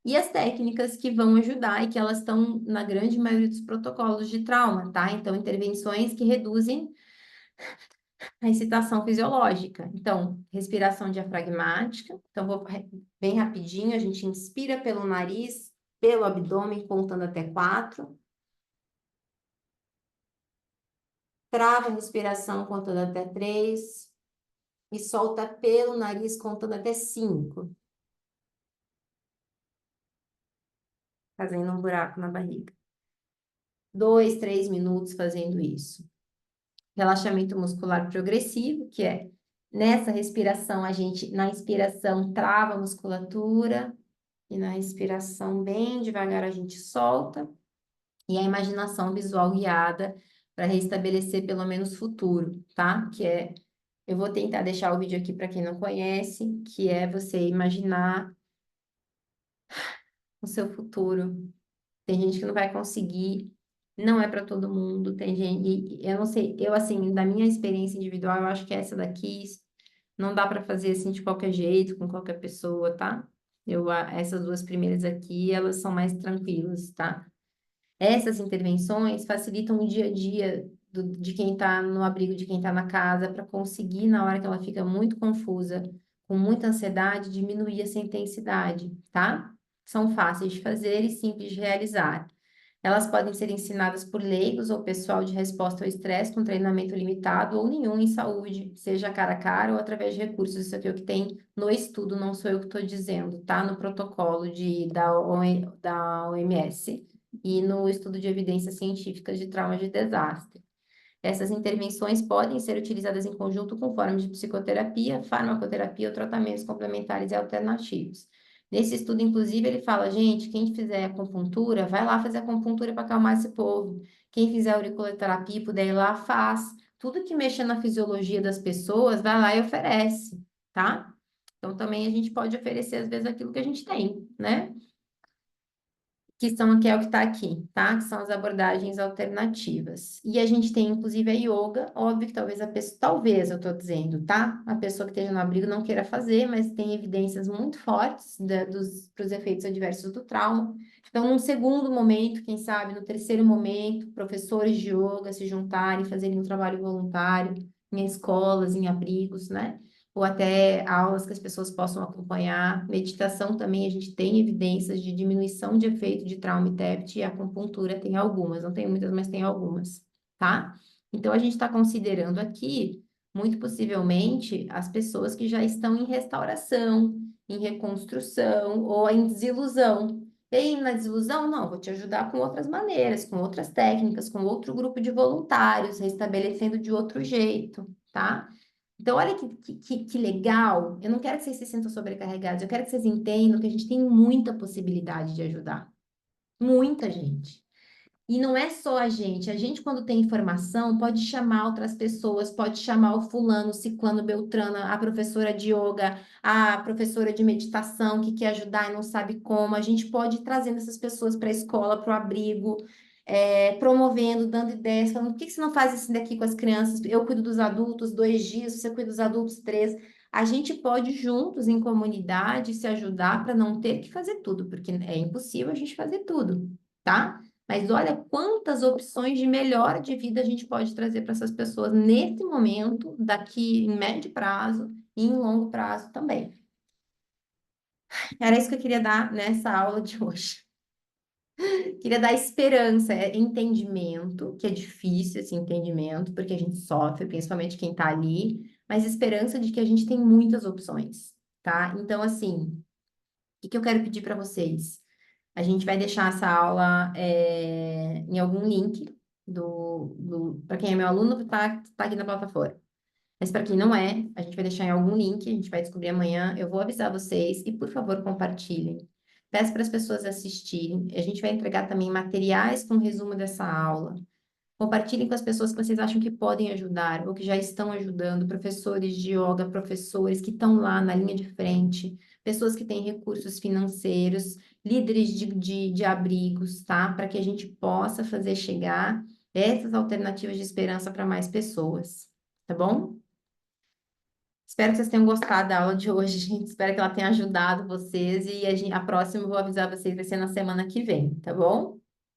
E as técnicas que vão ajudar e que elas estão na grande maioria dos protocolos de trauma, tá? Então, intervenções que reduzem a excitação fisiológica. Então, respiração diafragmática. Então, bem rapidinho, a gente inspira pelo nariz, pelo abdômen, contando até 4. Trava a respiração, contando até 3. E solta pelo nariz, contando até 5. Fazendo um buraco na barriga. 2, 3 minutos fazendo isso. Relaxamento muscular progressivo, que é nessa respiração, a gente, na inspiração, trava a musculatura. E na respiração, bem devagar, a gente solta. E a imaginação visual guiada para restabelecer pelo menos futuro, tá? Que é, eu vou tentar deixar o vídeo aqui para quem não conhece, que é você imaginar o seu futuro. Tem gente que não vai conseguir, não é para todo mundo. Tem gente, e eu não sei, eu assim, da minha experiência individual, eu acho que essa daqui não dá para fazer assim de qualquer jeito, com qualquer pessoa, tá? Essas duas primeiras aqui, elas são mais tranquilas, tá? Essas intervenções facilitam o dia a dia de quem está no abrigo, de quem está na casa, para conseguir, na hora que ela fica muito confusa, com muita ansiedade, diminuir essa intensidade, tá? São fáceis de fazer e simples de realizar. Elas podem ser ensinadas por leigos ou pessoal de resposta ao estresse com treinamento limitado ou nenhum em saúde, seja cara a cara ou através de recursos. Isso aqui é o que tem no estudo, não sou eu que estou dizendo, tá? No protocolo da OMS e no estudo de evidências científicas de trauma de desastre. Essas intervenções podem ser utilizadas em conjunto com formas de psicoterapia, farmacoterapia ou tratamentos complementares e alternativos. Nesse estudo, inclusive, ele fala, gente, quem fizer acupuntura, vai lá fazer acupuntura para acalmar esse povo. Quem fizer auriculoterapia, puder ir lá, faz. Tudo que mexa na fisiologia das pessoas, vai lá e oferece, tá? Então, também a gente pode oferecer, às vezes, aquilo que a gente tem, né? Que é o que está aqui, tá? Que são as abordagens alternativas. E a gente tem, inclusive, a yoga. Óbvio que talvez a pessoa, talvez eu estou dizendo, tá? A pessoa que esteja no abrigo não queira fazer, mas tem evidências muito fortes para os efeitos adversos do trauma. Então, num segundo momento, quem sabe, no terceiro momento, professores de yoga se juntarem, fazerem um trabalho voluntário em escolas, em abrigos, né? Ou até aulas que as pessoas possam acompanhar. Meditação também, a gente tem evidências de diminuição de efeito de trauma e TEPT, e a acupuntura tem algumas, não tem muitas, mas tem algumas, tá? Então, a gente está considerando aqui, muito possivelmente, as pessoas que já estão em restauração, em reconstrução ou em desilusão. Bem, na desilusão, não, vou te ajudar com outras maneiras, com outras técnicas, com outro grupo de voluntários, restabelecendo de outro jeito, tá? Então, olha que legal. Eu não quero que vocês se sintam sobrecarregados, eu quero que vocês entendam que a gente tem muita possibilidade de ajudar. Muita gente. E não é só a gente, quando tem informação, pode chamar outras pessoas, pode chamar o fulano, o ciclano, beltrano, a professora de yoga, a professora de meditação que quer ajudar e não sabe como. A gente pode ir trazendo essas pessoas para a escola, para o abrigo, promovendo, dando ideias, falando, por que você não faz isso daqui com as crianças? Eu cuido dos adultos 2 dias, você cuida dos adultos 3. A gente pode juntos, em comunidade, se ajudar para não ter que fazer tudo, porque é impossível a gente fazer tudo, tá? Mas olha quantas opções de melhora de vida a gente pode trazer para essas pessoas nesse momento, daqui em médio prazo e em longo prazo também. Era isso que eu queria dar nessa aula de hoje. Queria dar esperança, entendimento, que é difícil esse entendimento, porque a gente sofre, principalmente quem tá ali, mas esperança de que a gente tem muitas opções, tá? Então, assim, o que eu quero pedir para vocês? A gente vai deixar essa aula em algum link para quem é meu aluno, tá aqui na plataforma. Mas para quem não é, a gente vai deixar em algum link, a gente vai descobrir amanhã. Eu vou avisar vocês e, por favor, compartilhem. Peço para as pessoas assistirem. A gente vai entregar também materiais com resumo dessa aula. Compartilhem com as pessoas que vocês acham que podem ajudar ou que já estão ajudando, professores de yoga, professores que estão lá na linha de frente, pessoas que têm recursos financeiros, líderes de abrigos, tá? Para que a gente possa fazer chegar essas alternativas de esperança para mais pessoas, tá bom? Espero que vocês tenham gostado da aula de hoje, gente. Espero que ela tenha ajudado vocês e a próxima eu vou avisar vocês, vai ser na semana que vem, tá bom?